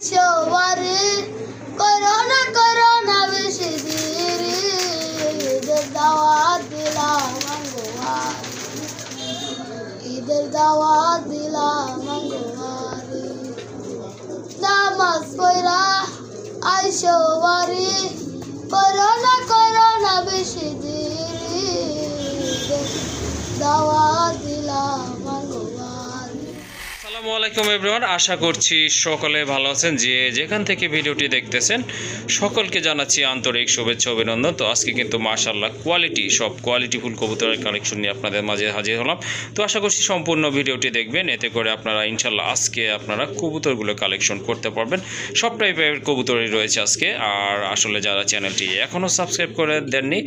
Shawari corona beshi diri idhar dawat dila mangwari namaz poira ay shawari corona beshi diri idhar dawat dila mangwari। আসসালামু আলাইকুম everyone, আশা করছি সকলে ভালো আছেন। যেখান থেকে ভিডিওটি দেখতেছেন সকলকে জানাচ্ছি আন্তরিক শুভেচ্ছা অভিনন্দন। তো আজকে কিন্তু মাশাআল্লাহ সব কোয়ালিটিফুল কবুতরের কালেকশন নিয়ে আপনাদের মাঝে হাজির হলাম। তো আশা করছি সম্পূর্ণ ভিডিওটি দেখবেন, এতে করে আপনারা ইনশাল্লাহ আজকে আপনারা কবুতরগুলো কালেকশন করতে পারবেন। সব টাইপের কবুতরই রয়েছে আজকে। আর আসলে যারা চ্যানেলটি এখনও সাবস্ক্রাইব করে দেননি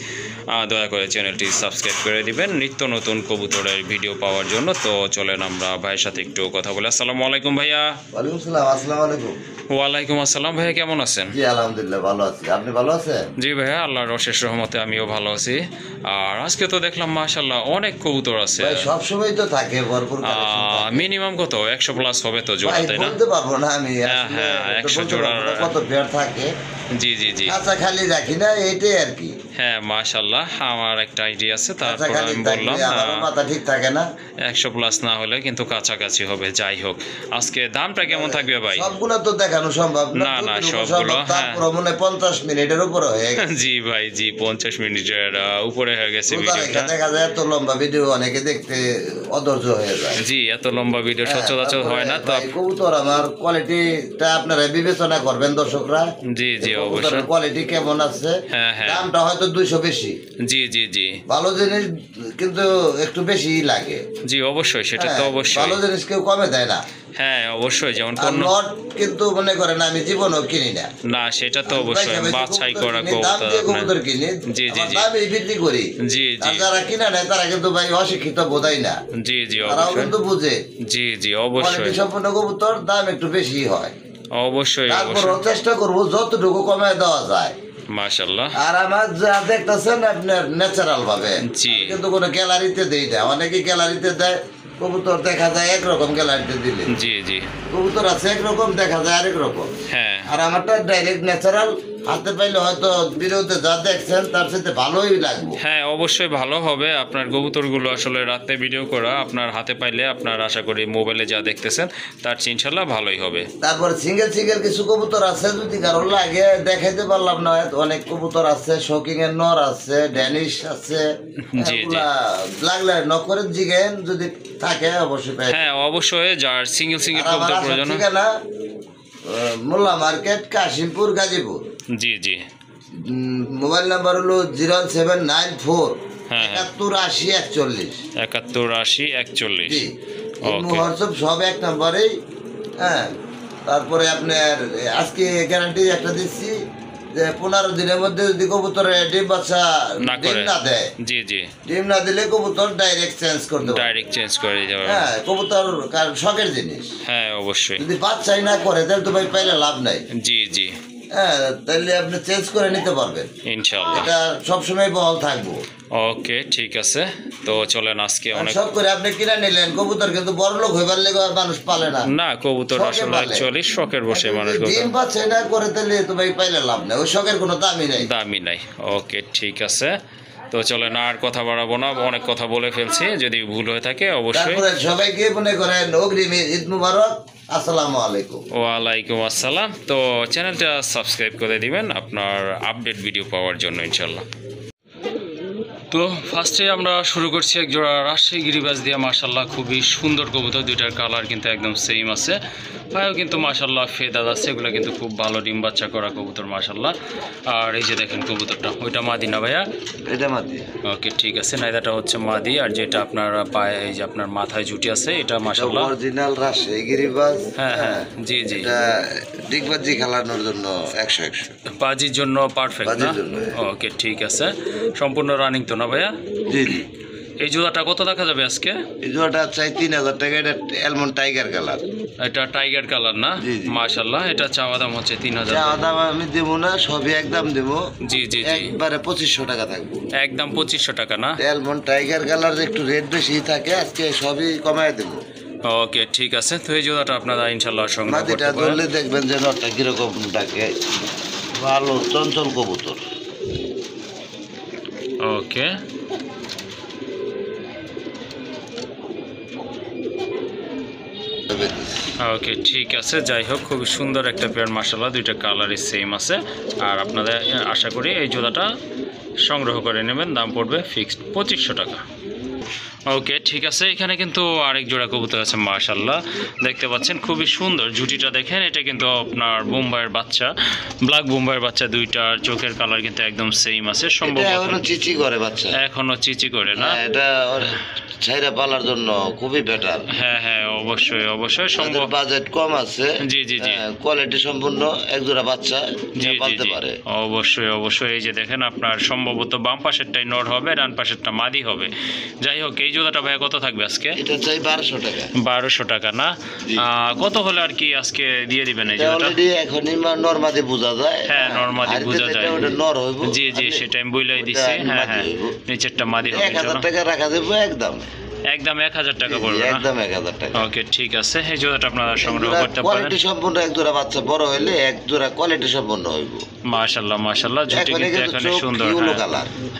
দয়া করে চ্যানেলটি সাবস্ক্রাইব করে দিবেন নিত্য নতুন কবুতরের ভিডিও পাওয়ার জন্য। তো চলেন আমরা ভাইয়ের সাথে একটু কথা বলে। আসসালামু আলাইকুম ভাইয়া। ওয়ালাইকুম সালাম। আসসালামু আলাইকুম। ওয়ালাইকুম আসসালাম ভাইয়া, কেমন আছেন? জি আলহামদুলিল্লাহ ভালো আছি, আপনি ভালো আছেন? জি ভাইয়া, আল্লাহর অশেষ রহমতে আমিও ভালো আছি। আর আজকে তো দেখলাম মাশাআল্লাহ অনেক কবুতর আছে। ভাই সব সময় তো থাকে ভরপুর কালেকশন থাকে। মিনিমাম কত 100 প্লাস হবে তো জোড়া, তাই না? বলতে পারবো না আমি। হ্যাঁ 100 জোড়ার কত পেয়ার থাকে। জি জি জি আচ্ছা খালি রাখি না এইটাই আর কি। হ্যাঁ মাশাআল্লাহ আমার একটা আইডিয়া আছে, তারপর আমি বললাম আমার মাথা ঠিক থাকে না। 100 প্লাস না হলে কিন্তু কাছাকাছি হবে। যাই হোক, আজকে দামটা কেমন থাকবে ভাই? সবগুলো তো দেখানো সম্ভব না না সবগুলো, হ্যাঁ তারপর মনে 50 মিনিটের উপরে হয়ে গেছে। জি ভাই জি 50 মিনিটের উপরে হয়ে গেছে ভিডিওটা। দেখা যায় এত লম্বা ভিডিও অনেকে দেখতে অধৈর্য হয়ে যায়। জি এত লম্বা ভিডিও সচরাচর হয় না। তো কবুতর আমার কোয়ালিটিটা আপনারা বিবেচনা করবেন দর্শকরা। জি জি অবশ্যই কোয়ালিটি কেমন আছে। হ্যাঁ হ্যাঁ দামটা হয়তো 200 বেশি। জি জি জি ভালো জিনিস কিন্তু একটু বেশি লাগে। জি অবশ্যই, সেটা তো অবশ্যই। ভালো জিনিস কেউ কমে দেয় না। হ্যাঁ অবশ্যই, যেমন আর নট কিন্তু মনে করেন আমি জীবনও কিনি না। না সেটা তো অবশ্যই বাছাই করা কবুতর কিনি। জি জি জি দামে বিক্রি করি। জি জি যারা কিনা নেয় তারা কিন্তু ভাই অশিক্ষিত বোধাই না। জি জি তারাও অবশ্যই কিন্তু বুঝে। জি জি অবশ্যই সম্পূর্ণ কবুতর দাম একটু বেশি হয়। অবশ্যই তারপরও অবশ্যই চেষ্টা করবো যতটুকু কমায় দেওয়া যায়। মাশাআল্লাহ। আর আমার যা দেখতেছেন আপনার ন্যাচারাল ভাবে, জি কিন্তু কোনো গ্যালারিতে দেই না। অনেকে গ্যালারিতে দেয়, কবুতর দেখা যায় একরকম গ্যালারিতে দিলে। জি জি কবুতর আছে একরকম, দেখা যায় আরেক রকম। হ্যাঁ আর আমারটা ডাইরেক্ট ন্যাচারাল। হাতে পাইলে হয়তো বিরোধে যা দেখছেন তার সাথে ভালোই লাগবে। হ্যাঁ অবশ্যই ভালো হবে। আপনার কবুতরগুলো আসলে রাতে ভিডিও করা আপনার হাতে পাইলে আপনার আশা করি মোবাইলে যা দেখতেছেন তার ইনশাল্লাহ ভালোই হবে। তারপর সিঙ্গেল কিছু কবুতর আছে, যদি কারো লাগে দেখাইতে পারলাম না। অনেক কবুতর আছে, শোকিং এর নর আছে, ড্যানিশ আছে। জি জি লাগলে নকরে জিগেন যদি থাকে অবশ্যই। হ্যাঁ অবশ্যই, যার সিঙ্গেল কবুতর প্রয়োজন। ঠিকানা মোল্লা মার্কেট, কাশিমপুর, গাজীপুর। জি জি মোবাইল নাম্বার হলো 0794 হ্যাঁ 71 80 41। 71 80 41। জি ওকে হোয়াটসঅ্যাপ সব এক নাম্বারেই। হ্যাঁ তারপরে আপনার আজকে গ্যারান্টি একটা দিচ্ছি যে 15 দিনের মধ্যে যদি কবুতরে ডিম বাচ্চা ডিম না দেয়, জি জি ডিম না দিলে কবুতর ডাইরেক্ট চেঞ্জ করতে হবে। ডাইরেক্ট চেঞ্জ করে দিতে হবে। হ্যাঁ কবুতর শখের জিনিস। হ্যাঁ অবশ্যই। যদি বাচ্চাই না করে তাহলে তো ভাই পাইলে লাভ নাই। জি জি হ্যাঁ তাহলে আপনি চেঞ্জ করে নিতে পারবেন, ইনশাআল্লাহ। এটা সবসময় বহাল থাকবো। ওকে ঠিক আছে, তো চলেন আজকে অনেক সব করে আপনি কিনে নিলেন কবুতর, কিন্তু বড় লোক হইবার লেগে মানুষ পালে না। না কবুতর আসলে অ্যাকচুয়ালি শখের বসে মানুষ ডিম পাচ্ছে না করে তাহলে তো ভাই পাইলে লাভ নাই, ওই শখের কোনো দামই নাই। দামি নাই। ওকে ঠিক আছে, তো চলেন আর কথা বাড়াবো না, অনেক কথা বলে ফেলছি। যদি ভুল হয়ে থাকে অবশ্যই। তারপরে সবাইকে মনে করেন অগ্রিম ঈদ মুবারক, আসসালামু আলাইকুম। ওয়ালাইকুম আসসালাম। তো চ্যানেলটা সাবস্ক্রাইব করে দিবেন আপনার আপডেট ভিডিও পাওয়ার জন্য ইনশাল্লাহ। তো ফার্স্টে আমরা শুরু করছি এক জোড়া রাজশাহী গিরিবাজ দিয়ে। মাশাল্লাহ খুবই সুন্দর কবুতর, দুইটার কালার কিন্তু একদম সেম আছে। ভাইও কিন্তু মাশাল্লাহ ফেদার আছে, এগুলো কিন্তু খুব ভালো ডিম বাচ্চা করা কবুতর মাশাল্লাহ। আর এই যে দেখেন কবুতরটা, ওইটা মাদি না ভাইয়া? এটা মাদি। ওকে ঠিক আছে, নাইদাটা হচ্ছে মাদি। আর যেটা আপনার পায়ে এই যে আপনার মাথায় জুটি আছে এটা মাশাল্লাহ অরিজিনাল রাজশাহী গিরিবাজ। হ্যাঁ হ্যাঁ জি জি, এটা ডিগবাজি খেলানোর জন্য 100 বাজির জন্য পারফেক্ট না? ওকে ঠিক আছে, সম্পূর্ণ রানিং তো না ভাইয়া? জি জি। এই জোড়াটা কত দেখা যাবে আজকে? এই জোড়াটা চাই 3000 টাকা। এটা অ্যালমন্ড টাইগার কালার। এটা টাইগার কালার না? মাশাআল্লাহ, এটা চাওয়া দাম হচ্ছে 3000। চাওয়া দাম আমি দেবো না, সবই একদম দেবো। জি জি জি একবারে 2500 টাকা থাকবো। একদম 2500 টাকা না? অ্যালমন্ড টাইগার কালার একটু রেট বেশি থাকে, আজকে সবই কমায় দেবো। ওকে ঠিক আছে। তো এই জোড়াটা আপনারা ইনশাল্লাহ সংগ্রহ করতে মাটিটা পারেন। ধরলে দেখবেন যে নটটা কিরকম ডাকে, ভালো চঞ্চল কবুতর। ওকে ওকে ঠিক আছে। যাই হোক, খুবই সুন্দর একটা পেয়ার মাশাআল্লাহ, দুইটা কালারই সেম আছে। আর আপনাদের আশা করি এই জোড়াটা সংগ্রহ করে নেবেন। দাম পড়বে ফিক্সড 2500 টাকা। ওকে ঠিক আছে। এখানে কিন্তু আরেক জোড়া কবুতর আছে মাশাআল্লাহ, দেখতে পাচ্ছেন খুবই সুন্দর। জুটিটা দেখেন, এটা কিন্তু আপনার বোম্বাইয়ের বাচ্চা, ব্ল্যাক বোম্বাইয়ের বাচ্চা। দুইটার চোখের কালার কিন্তু একদম সেম আছে। সম্ভবত এখনো চিচি করে বাচ্চা, এখনো চিচি করে না? এটা ছাইরা পালার জন্য খুবই বেটার। হ্যাঁ হ্যাঁ, অবশ্যই অবশ্যই। সম্ভব বাজেট কম আছে, জি জি জি, কোয়ালিটি সম্পূর্ণ একজোড়া বাচ্চা জি জি পালতে জি, পারে। অবশ্যই অবশ্যই। এই যে দেখেন, আপনার সম্ভবত বাম পাশেরটাই নর হবে, ডান পাশেরটা মাদি হবে। যাই হোক, এই জোড়াটা ভাইয়া কত থাকবে আজকে? এটা চাই 1200 টাকা। 1200 টাকা না? কত হলে আর কি আজকে দিয়ে দিবেন এই জোড়াটা? অলরেডি এখনই নরমাদি বোঝা যায়। হ্যাঁ, নরমাদি বোঝা যায়। ওটা নর হইব। জি জি, সেটা আমি বইলাই দিছি। হ্যাঁ হ্যাঁ, নিচেরটা মাদি হবে। 1000 টাকা রাখা দেবো একদম, একদম 1000 টাকা পড়বে না? একদম 1000 টাকা। ওকে ঠিক আছে। এই জোড়াটা আপনারা সংগ্রহ করতে পারেন। কোয়ালিটি সম্পূর্ণ এক জোড়া বাচ্চা বড় হইলে এক জোড়া কোয়ালিটি সম্পূর্ণ হইব। মাশাআল্লাহ মাশাআল্লাহ, জুটি কিন্তু এখানে সুন্দর।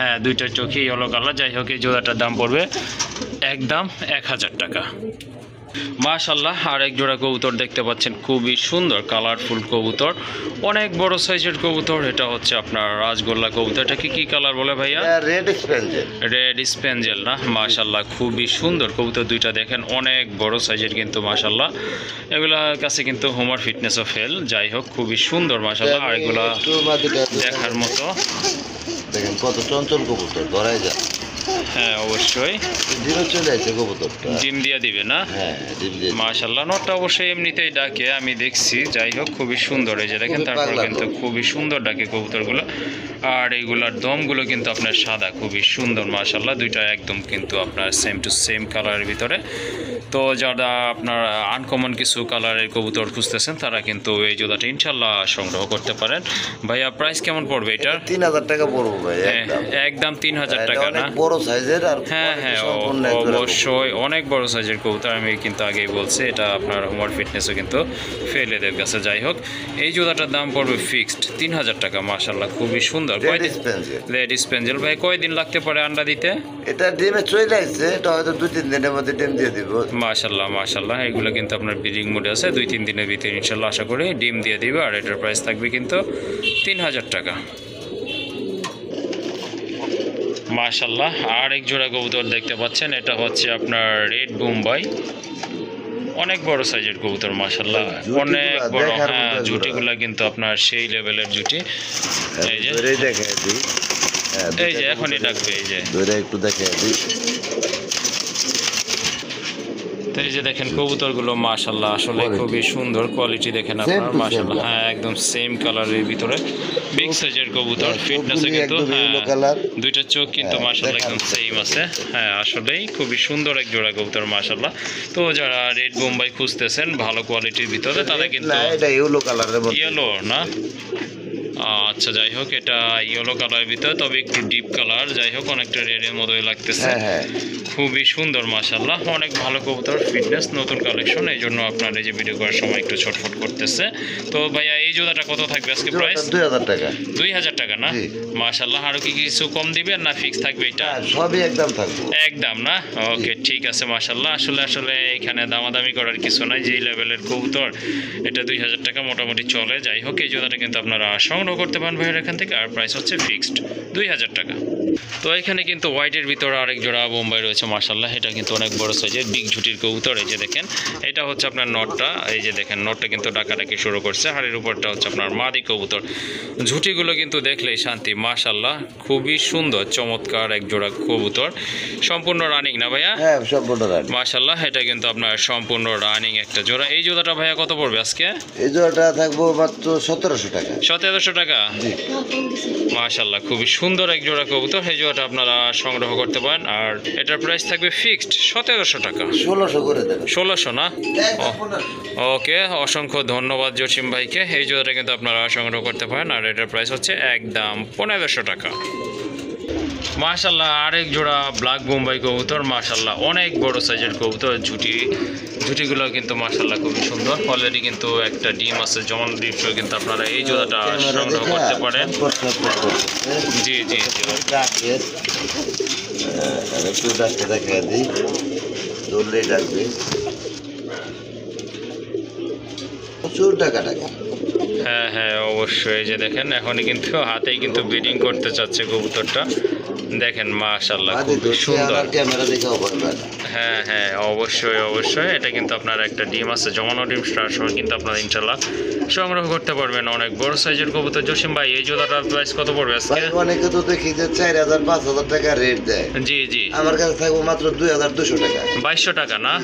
হ্যাঁ, দুইটার চোখই ইয়েলো কালার। যাই হোক, এই জোড়াটার দাম পড়বে একদম 1000 টাকা। মাশাআল্লাহ, আর এক জোড়া কবুতর দেখতে পাচ্ছেন, খুবই সুন্দর কালারফুল কবুতর, অনেক বড় সাইজের কবুতর। এটা হচ্ছে আপনার রাজগোল্লা কবুতর। এটাকে কি কালার বলে ভাইয়া? রেড স্পেঞ্জেল। রেড স্পেঞ্জেল না? মাশাআল্লাহ, খুবই সুন্দর কবুতর দুইটা। দেখেন অনেক বড় সাইজের কিন্তু মাশাআল্লাহ। এগুলার কাছে কিন্তু হোমার ফিটনেসও ফেল। যাই হোক, খুবই সুন্দর মাশাআল্লাহ। আর এগুলা দেখার মতো। দেখেন কত চঞ্চল কবুতর, ধরাই যায়। হ্যাঁ অবশ্যই, ডিমে চলে আসছে কবুতরটা। ডিম দিয়ে দিবে না? হ্যাঁ, ডিম দিয়ে। মাশাআল্লাহ, নটটা অবশ্যই এমনিতেই ডাকে, আমি দেখছি। যাই হোক, খুবই সুন্দর। এই যে দেখেন, তারপর কিন্তু খুবই সুন্দর ডাকে কবুতরগুলো। আর এইগুলার দমগুলো কিন্তু আপনার সাদা, খুবই সুন্দর মাশাআল্লাহ। দুইটা একদম কিন্তু আপনার সেম টু সেম কালারের ভিতরে। তো যারা আপনার আনকমন কিছু কালারের কবুতর খুঁজতেছেন, তারা কিন্তু এই জোড়াটা ইনশাল্লাহ সংগ্রহ করতে পারেন। ভাইয়া প্রাইস কেমন পড়বে এটা? 3000 টাকা পড়বে ভাই, একদম 3000 টাকা না? বড় সাইজের। আর হ্যাঁ হ্যাঁ, অবশ্যই অনেক বড় সাইজের কবুতর। আমি কিন্তু আগেই বলছি, এটা আপনার হোমার ফিটনেসও কিন্তু ফেল এদের কাছে। যাই হোক, এই জোড়াটার দাম পড়বে ফিক্সড 3000 টাকা। মাশাআল্লাহ, খুবই সুন্দর। কয়দিন? রেড স্পেঞ্জেল। ভাই কয়দিন লাগতে পারে আন্ডা দিতে? এটা ডিমে চলে আসছে, এটা হয়তো 2-3 দিনের মধ্যে ডিম দিয়ে দিব। মাশাআল্লাহ মাশাআল্লাহ, এগুলো কিন্তু আপনার ব্রিডিং মোডে আছে। 2-3 দিনের ভিতরে ইনশাল্লাহ আশা করি ডিম দিয়ে দিবে। আর এটার প্রাইস থাকবে কিন্তু 3000 টাকা। মাশাআল্লাহ, আর এক জোড়া কবুতর দেখতে পাচ্ছেন, এটা হচ্ছে আপনার রেড বোম্বাই। অনেক বড় সাইজের কবুতর মাশাআল্লাহ, অনেক বড়। হ্যাঁ, জুটিগুলা কিন্তু আপনার সেই লেভেলের জুটি। এই যে এই যে এখনই ডাকবে, এই যে একটু দেখে দিই। এই যে দেখেন কবুতরগুলো মাশাআল্লাহ, আসলে খুবই সুন্দর কোয়ালিটি। দেখেন আপনার মাশাআল্লাহ, হ্যাঁ একদম সেম কালারের ভিতরে, বিগ সাইজের কবুতর। ফিটনেসে কিন্তু দুইটা চোখ কিন্তু মাশাআল্লাহ একদম সেম আছে। হ্যাঁ, আসলেই খুবই সুন্দর এক জোড়া কবুতর মাশাআল্লাহ। তো যারা রেড বোম্বাই খুঁজতেছেন ভালো কোয়ালিটির ভিতরে, তারা কিন্তু এটা ইয়েলো কালারের মধ্যে। ইয়েলো না? আচ্ছা, যাই হোক, এটা ইয়েলো কালারের ভিতরে, তবে একটু ডিপ কালার। যাই হোক, অনেকটা রেডের মতোই লাগতেছে। খুবই সুন্দর মাশাআল্লাহ, অনেক ভালো কবুতর, ফিটনেস, নতুন কালেকশন। এই জন্য আপনার এই যে ভিডিও করার সময় একটু ছটফট করতেছে। তো ভাইয়া, এই জোড়াটা কত থাকবে আজকে প্রাইস? 2000 টাকা। 2000 টাকা না? মাশাআল্লাহ, আরো কি কিছু কম দিবেন না ফিক্স থাকবে এটা? সবই একদম থাকবে, একদম না? ওকে ঠিক আছে মাশাআল্লাহ। আসলে এখানে দামাদামি করার কিছু নাই, যে লেভেলের কবুতর এটা 2000 টাকা মোটামুটি চলে। যাই হোক, এই জোড়াটা কিন্তু আপনারা সংগ্রহ করতে পারেন ভাইয়ের এখান থেকে। আর প্রাইস হচ্ছে ফিক্সড 2000 টাকা। তো এখানে কিন্তু হোয়াইটের ভিতরে আরেক জোড়া বোম্বাই রয়েছে মাশাআল্লাহ। এটা কিন্তু অনেক বড় সাইজের বিগ ঝুটির কবুতর। এই যে দেখেন, এটা হচ্ছে আপনার নটটা। এই যে দেখেন, নটটা কিন্তু ডাকাডাকি শুরু করছে। হাড়ের উপরটা হচ্ছে আপনার মাদি কবুতর। ঝুটিগুলো কিন্তু দেখলেই শান্তি মাশাআল্লাহ, খুবই সুন্দর চমৎকার এক জোড়া কবুতর। সম্পূর্ণ রানিং না ভাইয়া? হ্যাঁ, সম্পূর্ণ রানিং মাশাআল্লাহ। এটা কিন্তু আপনার সম্পূর্ণ রানিং একটা জোড়া। এই জোড়াটা ভাইয়া কত পড়বে আজকে? এই জোড়াটা থাকবো মাত্র 1700 টাকা। 1700 টাকা? মাশাআল্লাহ, খুবই সুন্দর এক জোড়া কবুতর। এই জোড়াটা আপনারা সংগ্রহ করতে পারেন। আর এটার প্রাইস থাকবে ফিক্সড 1700 টাকা। 1600 করে দেন। 1600 না? ওকে, অসংখ্য ধন্যবাদ জসিম ভাইকে। এই জোড়াটা কিন্তু আপনারা সংগ্রহ করতে পারেন। আর এটার প্রাইস হচ্ছে একদম 1500 টাকা। মাশাল্লাহ আরেক জোড়া ব্ল্যাক বোম্বাই কবুতর, মাশাল্লাহ অনেক বড় সাইজের কবুতর। ঝুটিগুলো কিন্তু মাশাল্লাহ খুবই সুন্দর। অলরেডি কিন্তু একটা ডিম আছে, জমান ডিম সহ কিন্তু আপনারা এই জোড়াটা সংগ্রহ করতে পারেন। জি জি জি একটু ডাকতে দেখা দিই, ধরলেই ডাকবে। প্রচুর টাকা টাকা। হ্যাঁ হ্যাঁ অবশ্যই, যে দেখেন এখনই কিন্তু হাতেই কিন্তু ব্রিডিং করতে চাচ্ছে কবুতরটা। দেখেন মাশাআল্লাহ খুব সুন্দর। ক্যামেরা দেখাও পারবেন। হ্যাঁ হ্যাঁ অবশ্যই অবশ্যই, এটা কিন্তু আপনার একটা ডিম আছে, জমানো ডিম সহ কিন্তু আপনারা ইনশাল্লাহ সংগ্রহ করতে পারবেন। অনেক বড় সাইজের কবুতর। জসিম ভাই এই জোড়াটার প্রাইস কত পড়বে আজকে? অনেকে তো দেখি যে 4000 5000 টাকা রেট দেয়। জি জি, আমার কাছে থাকবে মাত্র 2200 টাকা। 2200 টাকা না?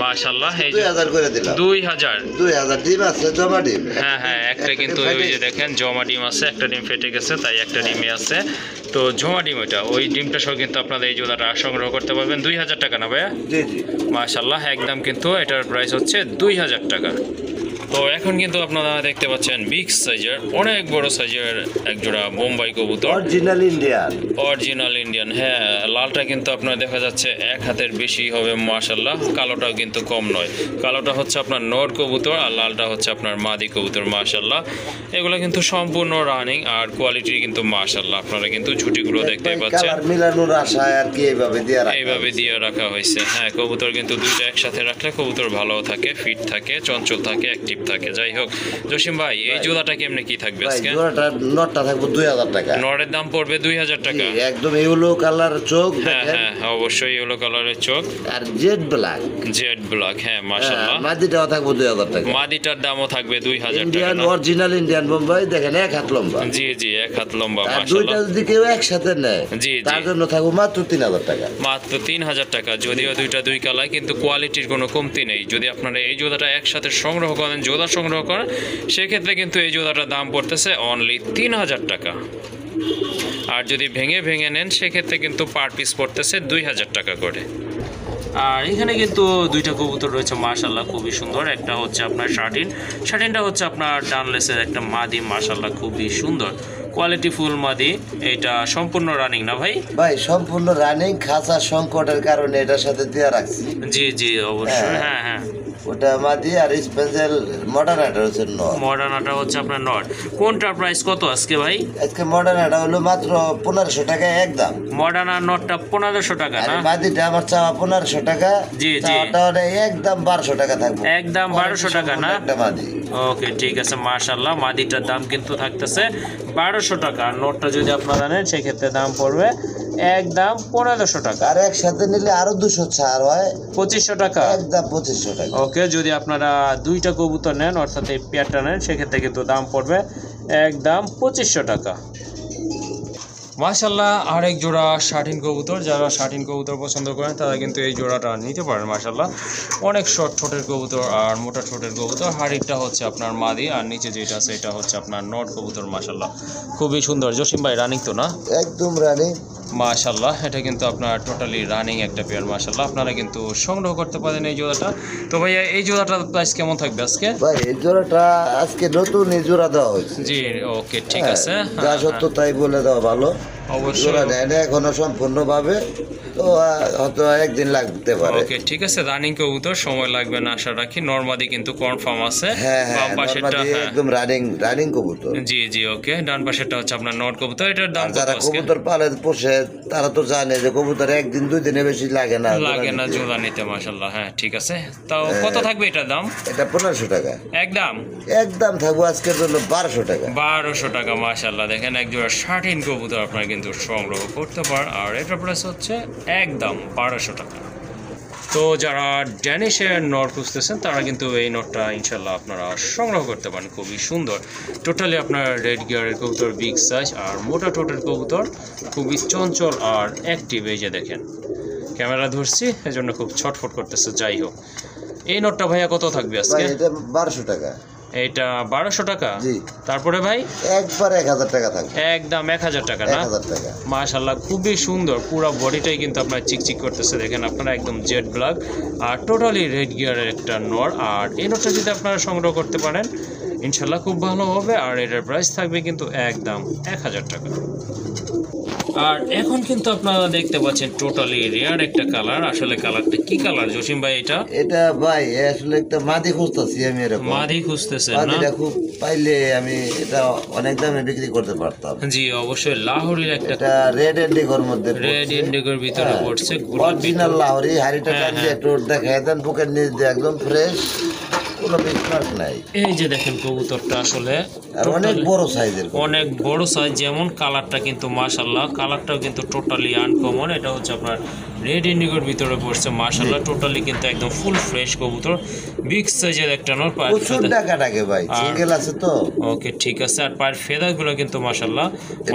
মাশাআল্লাহ, এই 2000 করে দিলাম। 2000 ডিম আছে, জমা ডিম। হ্যাঁ হ্যাঁ, একটা কিন্তু ওই যে দেখেন জমা ডিম আছে, একটা ডিম ফেটে গেছে তাই একটা ডিমই আছে। তো জমা ডিম ওইটা, ওই ডিমটা সহ কিন্তু আপনারা এই জোড়াটা সংগ্রহ করতে পারবেন 2000 টাকা না ভাইয়া? জি জি মাশাআল্লাহ, একদম কিন্তু এটার প্রাইস হচ্ছে 2000 টাকা। তো এখন কিন্তু আপনারা দেখতে পাচ্ছেন বিগ সাইজের অনেক বড় সাইজের একজোড়া বোম্বাই কবুতর, অরিজিনাল ইন্ডিয়ান। হ্যাঁ, লালটা কিন্তু আপনার দেখা যাচ্ছে এক হাতের বেশি হবে মাশাআল্লাহ। কালোটাও কিন্তু কম নয়। কালোটা হচ্ছে আপনার নর কবুতর আর লালটা হচ্ছে আপনার মাদি কবুতর মাশাআল্লাহ। এগুলো কিন্তু সম্পূর্ণ রানিং আর কোয়ালিটি কিন্তু মাশাআল্লাহ। আপনারা কিন্তু ঝুটিগুলো দেখতেই পাচ্ছেন, কালার মিলানোর আশায় আর কি এইভাবে দিয়ে রাখা হয়েছে। হ্যাঁ, কবুতর কিন্তু দুইটা একসাথে রাখলে কবুতর ভালো থাকে, ফিট থাকে, চঞ্চল থাকে, অ্যাক্টিভ থাকে। যাই হোক জসিম ভাই, এই জোড়াটা কেমনে কি থাকবে আজকে? জোড়াটা নটটা থাকবে 2000 টাকা। নরের দাম পড়বে 2000 টাকা। একদম ইয়েলো কালার চোখ। হ্যাঁ হ্যাঁ অবশ্যই ইয়েলো কালারের চোখ আর জেড ব্ল্যাক। হ্যাঁ মাশাআল্লাহ। মাদিটাও থাকবে 2000 টাকা। মাদিটার দামও থাকবে 2000 টাকা। ইন্ডিয়ান অরিজিনাল ইন্ডিয়ান বোম্বাই, দেখেন এক হাত লম্বা। জি জি, এক হাত লম্বা আর মাশাআল্লাহ। দুইটা যদি কেউ একসাথে নেয় জি তার জন্য থাকবে মাত্র 3000 টাকা। মাত্র 3000 টাকা। যদিও দুইটা দুই কালার, কিন্তু কোয়ালিটির কোনো কমতি নেই। যদি আপনারা এই জোড়াটা একসাথে সংগ্রহ করেন, জোড়া সংগ্রহ করেন, সেক্ষেত্রে কিন্তু এই জোড়াটার দাম পড়তেছে অনলি 3000 টাকা। আর যদি ভেঙে নেন সেক্ষেত্রে কিন্তু পার পিস পড়তেছে 2000 টাকা করে। আর এখানে কিন্তু দুইটা কবুতর রয়েছে মাশাআল্লাহ, খুবই সুন্দর। একটা হচ্ছে আপনার শার্টিনটা হচ্ছে আপনার ডানলেসের একটা মাদি মাশাআল্লাহ, খুবই সুন্দর কোয়ালিটি ফুল মাদি। এটা সম্পূর্ণ রানিং না ভাই? ভাই সম্পূর্ণ রানিং, খাঁচা সংকটের কারণে এটার সাথে দেওয়া রাখছি। জি জি অবশ্যই। হ্যাঁ হ্যাঁ, ওটা মাদি আর স্পেশাল মডার্নাটা হচ্ছে নর। মডার্নাটা হচ্ছে আপনার নর। কোনটার প্রাইস কত আজকে ভাই? আজকে মডার্নাটা হলো মাত্র 1500 টাকা একদম। মডার্না নরটা 1500 টাকা না? মাদিটা আমার চাওয়া 1500 টাকা। জি জি, ওটা একদম 1200 টাকা থাকবে। একদম 1200 টাকা না? একটা মাদি। ওকে ঠিক আছে মাশাআল্লাহ। মাদিটার দাম কিন্তু থাকতেছে 1200 টাকা। আর নোটটা যদি আপনারা নেন সেক্ষেত্রে দাম পড়বে একদম 1500 টাকা। আর একসাথে নিলে আরো 200 ছাড় হয়, 2500 টাকা। একদম 2500 টাকা। ওকে, যদি আপনারা দুইটা কবুতর নেন অর্থাৎ এই পেয়ারটা নেন সেক্ষেত্রে কিন্তু দাম পড়বে একদম 2500 টাকা। মাশাআল্লাহ, আরেক জোড়া শার্টিন কবুতর। যারা শার্টিন কবুতর পছন্দ করেন তারা কিন্তু এই জোড়াটা নিতে পারেন মাশাআল্লাহ। অনেক শর্ট ঠোঁটের কবুতর আর মোটা ঠোঁটের কবুতর। হাড়িটা হচ্ছে আপনার মাদি আর নিচে যেটা আছে এটা হচ্ছে আপনার নট কবুতর মাশাআল্লাহ, খুবই সুন্দর। জসিম ভাই রানিং তো না? একদম রানিং মাশাআল্লাহ। এটা কিন্তু আপনার টোটালি রানিং একটা পেয়ার মাশাআল্লাহ। আপনারা কিন্তু সংগ্রহ করতে পারেন এই জোড়াটা। তো ভাইয়া এই জোড়াটার প্রাইস কেমন থাকবে আজকে? ভাই এই জোড়াটা আজকে নতুন এই জোড়া দেওয়া হয়েছে। জি ওকে ঠিক আছে, যা সত্য তাই বলে দেওয়া ভালো। অবশ্যই জোড়া নেয় না এখনো সম্পূর্ণভাবে, তো হয়তো একদিন লাগতে পারে। ওকে ঠিক আছে, রানিং কবুতর সময় লাগবে না আশা রাখি। নরমাদি কিন্তু কনফার্ম আছে। হ্যাঁ হ্যাঁ, বাম পাশেরটা একদম রানিং কবুতর। জি জি ওকে, ডান পাশেরটা হচ্ছে আপনার নট কবুতর। এটার দাম কত যারা আজকে? কবুতর পালে পোষে তারা তো জানে যে কবুতর একদিন 2 দিনে বেশি লাগে না জোড়া নিতে মাশাআল্লাহ। হ্যাঁ ঠিক আছে, তাও কত থাকবে এটার দাম? এটা 1500 টাকা একদম থাকবো আজকের জন্য 1200 টাকা। 1200 টাকা মাশাআল্লাহ। দেখেন এক জোড়া শার্টিন কবুতর আপনারা কিন্তু সংগ্রহ করতে পারেন আর এটার প্রাইস হচ্ছে একদম 1200 টাকা। তো যারা ড্যানিশের নট খুঁজতেছেন তারা কিন্তু এই নটটা ইনশাল্লাহ আপনারা সংগ্রহ করতে পারেন, খুবই সুন্দর। টোটালি আপনার রেড গিয়ারের কবুতর, বিগ সাইজ আর মোটা টোটের কবুতর, খুবই চঞ্চল আর অ্যাক্টিভ। এই যে দেখেন ক্যামেরা ধরছি এজন্য খুব ছটফট করতেছে। যাই হোক, এই নটটা ভাইয়া কত থাকবে আজকে? এটা 1200 টাকা। এটা 1200 টাকা। জি। তারপরে ভাই একবার 1000 টাকা থাকবে। একদম 1000 টাকা না? 1000 টাকা মাশাআল্লাহ, খুবই সুন্দর। পুরো বডিটাই কিন্তু আপনার চিকচিক করতেছে। দেখেন আপনারা একদম জেড ব্ল্যাক আর টোটালি রেড গিয়ারের একটা নর। আর এই নটটা যদি আপনারা সংগ্রহ করতে পারেন ইনশাল্লাহ খুব ভালো হবে। আর এটার প্রাইস থাকবে কিন্তু একদম 1000 টাকা। আর এখন কিন্তু আপনারা দেখতে পাচ্ছেন টোটালি রেয়ার একটা কালার। আসলে কালারটা কি কালার জসিম ভাই? এটা ভাই আসলে একটা মাদি খুঁজতেছি আমি, এরকম মাদি খুঁজতেছেন না? মাদিটা খুব পাইলে আমি এটা অনেক দামে বিক্রি করতে পারতাম। জি অবশ্যই, লাহোরির একটা রেড ইন্ডিগোর মধ্যে, রেড ইন্ডিগোর ভিতরে পড়ছে, অরিজিনাল লাহোরি। হাড়িটা টানলে টোট দেখায় দেন, বুকের নিচ দিয়ে একদম ফ্রেশ, কোনো মিসমার্ক নাই। এই যে দেখেন কবুতরটা আসলে আর অনেক বড় সাইজের, অনেক বড় সাইজ। যেমন কালারটা কিন্তু মাশাআল্লাহ, কালারটাও কিন্তু টোটালি আনকমন। এটা হচ্ছে আপনার রেড ইন্ডিগোর ভিতরে পড়ছে মাশাআল্লাহ। টোটালি কিন্তু একদম ফুল ফ্রেশ কবুতর, বিগ সাইজের একটা নর। প্রচুর টাকা টাকে ভাই, সিঙ্গেল আছে তো। ওকে ঠিক আছে। আর পায়ের ফেদার গুলো কিন্তু মাশাআল্লাহ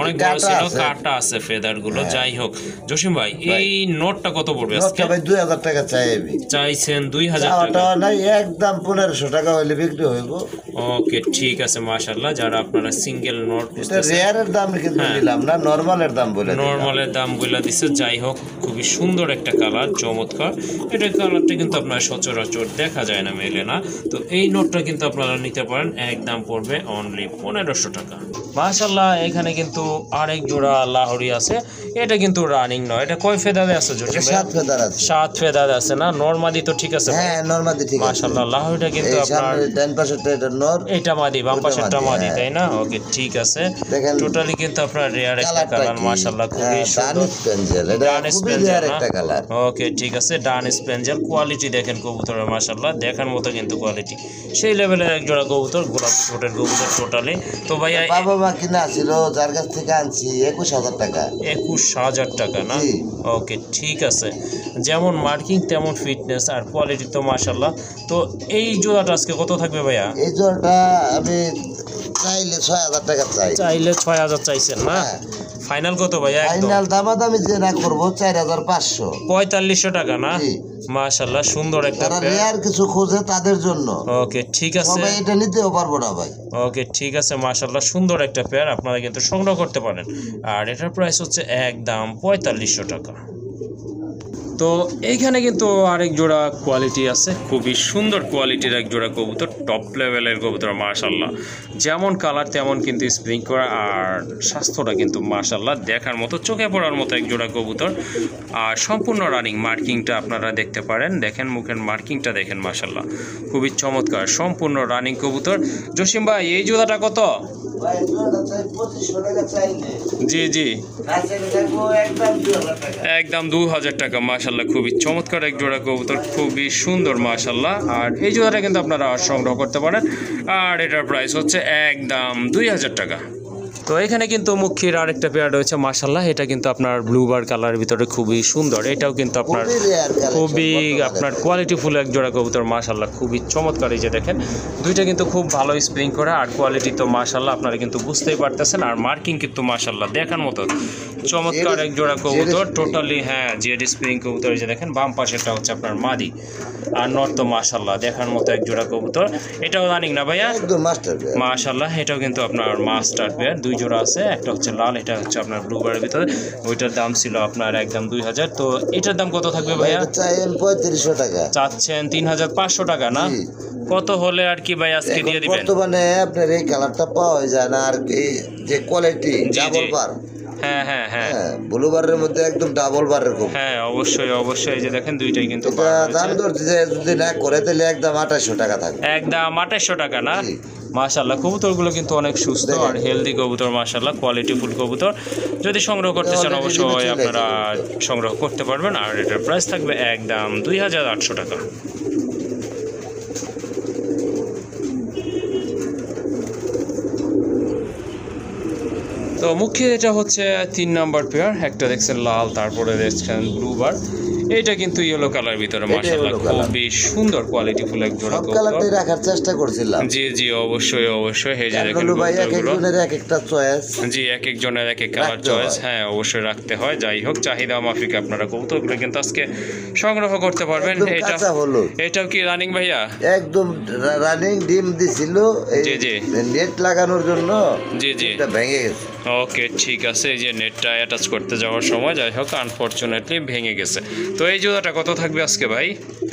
অনেক বড় ছিল, কাটা আছে ফেদার গুলো। যাই হোক জসিম ভাই, এই নোটটা কত পড়বে আজকে? ভাই 2000 টাকা চাইছেন 2000 টাকা? নাই, একদম 1500 টাকা হইলে বিক্রি হইব। ওকে ঠিক আছে মাশাআল্লাহ। যারা আপনারা সিঙ্গেল নোট, এটা রেয়ারের দাম কিন্তু দিলাম না, নরমালের দাম বলে দিলাম। নরমালের দাম বলে দিছে। যাই হোক, খুবই সুন্দর একটা কালার, চমৎকার। এটা কালারটা কিন্তু আপনার সচরাচর দেখা যায় না, মেলে না। তো এই নোটটা কিন্তু আপনারা নিতে পারেন, একদম পড়বে অনলি 1500 টাকা। মাশাআল্লাহ এখানে কিন্তু আরেক জোড়া লাহোরি আছে। এটা কিন্তু রানিং নয়। এটা কয় ফেদারে আছে? 7 ফেদার আছে। 7 ফেদার আছে না? নরমাদি তো ঠিক আছে? হ্যাঁ নরমাদি ঠিক আছে মাশাআল্লাহ। লাহোরিটা কিন্তু আপনার ডান পাশেরটা এটা নর, এটা মাদি, বাম পাশেরটা মাদি, তাই না? ওকে ঠিক আছে। টোটালি কিন্তু আপনার রেয়ার একটা কালার মাশাআল্লাহ, খুবই সুন্দর। ডান স্পেঞ্জেল একটা কালার। ওকে ঠিক আছে, ডান স্পেঞ্জেল। কোয়ালিটি দেখেন কবুতরের মাশাআল্লাহ, দেখার মতো কিন্তু কোয়ালিটি, সেই লেভেলের এক জোড়া কবুতর, গোলাপি ঠোঁটের কবুতর টোটালি। তো ভাইয়া বাবা মা কিনা ছিল, যার কাছ থেকে আনছি 21000 টাকা। 21000 টাকা না? ওকে ঠিক আছে। যেমন মার্কিং তেমন ফিটনেস আর কোয়ালিটি তো মাশাআল্লাহ। তো এই জোড়াটা আজকে কত থাকবে ভাইয়া? এই জোড়াটা আমি চাইলে 6000 টাকা চাই। চাইলে 6000 চাইছেন না? ফাইনাল কত ভাইয়া? ফাইনাল দামাদামি যে না করব 4500। 4500 টাকা না? মাশাআল্লাহ সুন্দর একটা পেয়ার। রেয়ার কিছু খোঁজে তাদের জন্য। ওকে ঠিক আছে, সবাই এটা নিতেও পারবো না ভাই। ওকে ঠিক আছে মাশাআল্লাহ, সুন্দর একটা পেয়ার, আপনারা কিন্তু সংগ্রহ করতে পারেন। আর এটার প্রাইস হচ্ছে একদম 4500 টাকা। তো এইখানে কিন্তু আরেক জোড়া কোয়ালিটি আছে, খুবই সুন্দর কোয়ালিটির এক জোড়া কবুতর, টপ লেভেলের কবুতর মাশাআল্লাহ। যেমন কালার তেমন কিন্তু স্প্রিং করা, আর স্বাস্থ্যটা কিন্তু মাশাআল্লাহ দেখার মতো, চোখে পড়ার মতো এক জোড়া কবুতর। আর সম্পূর্ণ রানিং, মার্কিংটা আপনারা দেখতে পারেন, দেখেন মুখের মার্কিংটা দেখেন মাশাআল্লাহ, খুবই চমৎকার, সম্পূর্ণ রানিং কবুতর। জসিম ভাই এই জোড়াটা কত? জি জি একদম 2000 টাকা মাশাআল্লাহ, খুবই চমৎকার এক জোড়া কবুতর, খুবই সুন্দর মাশাআল্লাহ। আর এই জোড়াটা কিন্তু আপনারা সংগ্রহ করতে পারেন, আর এটার প্রাইস হচ্ছে একদম 2000 টাকা। তো এখানে কিন্তু মুখির আরেকটা পেয়ার রয়েছে মাশাআল্লাহ, এটা কিন্তু আপনার ব্লুবার কালারের ভিতরে খুবই সুন্দর, এটাও কিন্তু আপনার খুবই আপনার কোয়ালিটি ফুল এক জোড়া কবুতর মাশাআল্লাহ, খুবই চমৎকার। এই যে দেখেন দুইটা কিন্তু খুব ভালো স্প্রিং করে, আর কোয়ালিটি তো মাশাআল্লাহ আপনারা কিন্তু বুঝতেই পারতেছেন, আর মার্কিং কিন্তু মাশাআল্লাহ দেখার মতো চমৎকার এক জোড়া কবুতর টোটালি। হ্যাঁ জেড স্প্রিং কবুতর। এই যে দেখেন বাম পাশেরটা হচ্ছে আপনার মাদি, আর নর তো মাশাআল্লাহ দেখার মতো এক জোড়া কবুতর। এটাও রানিং না ভাইয়া? একদম মাস্টার পেয়ার মাশাআল্লাহ, এটাও কিন্তু আপনার মাস্টার পেয়ার, দুই জোড়া আছে, একটা হচ্ছে লাল, এটা হচ্ছে আপনার ব্লুবারের ভিতরে। ওইটার দাম ছিল আপনার একদম 2000। তো এটার দাম কত থাকবে ভাইয়া? 3500 টাকা চাচ্ছেন 3500 টাকা না? কত হলে আর কি ভাই আজকে দিয়ে দিবেন? বর্তমানে আপনার এই কালারটা পাওয়া যায় না, আর কি যে কোয়ালিটি ডাবল বার। হ্যাঁ হ্যাঁ হ্যাঁ ব্লু বারের মধ্যে একদম ডাবল বারের কবুতর। হ্যাঁ অবশ্যই অবশ্যই, এই যে দেখেন দুইটাই কিন্তু দাম দর যদি না করে তাহলে একদম 2800 টাকা থাকবে। একদম 2800 টাকা না? মাশাআল্লাহ কবুতরগুলো কিন্তু অনেক সুস্থ আর হেলদি কবুতর মাশাআল্লাহ, কোয়ালিটি ফুল কবুতর। যদি সংগ্রহ করতে চান অবশ্যই আপনারা সংগ্রহ করতে পারবেন, আর এটার প্রাইস থাকবে একদম 2800 টাকা। তো মুখ্য এটা হচ্ছে 3 নাম্বার পেয়ার, একটা দেখছেন লাল, তারপরে দেখছেন ব্লুবার, এটা কিন্তু ইয়েলো কালার ভিতরে মাশাআল্লাহ খুবই সুন্দর কোয়ালিটি ফুল এক জোড়া কবুতর। কালারটাই রাখার চেষ্টা করছিলাম। জি জি অবশ্যই অবশ্যই, এই যে দেখেন ভাই এক একজনের এক একটা চয়েস। জি এক একজনের এক এক কালার চয়েস, হ্যাঁ অবশ্যই রাখতে হয়। যাই হোক চাহিদা মাফিক আপনারা কবুতরগুলো কিন্তু আজকে সংগ্রহ করতে পারবেন। এটাও কি রানিং ভাইয়া? একদম রানিং, ডিম দিছিল জি জি নেট লাগানোর জন্য। জি জি এটা ভেঙে গেছে। ওকে ঠিক আছে, এই যে নেটটা অ্যাটাচ করতে যাওয়ার সময় যাই হোক আনফরচুনেটলি ভেঙে গেছে। তো এই জোড়াটা কত থাকবে আজকে ভাই?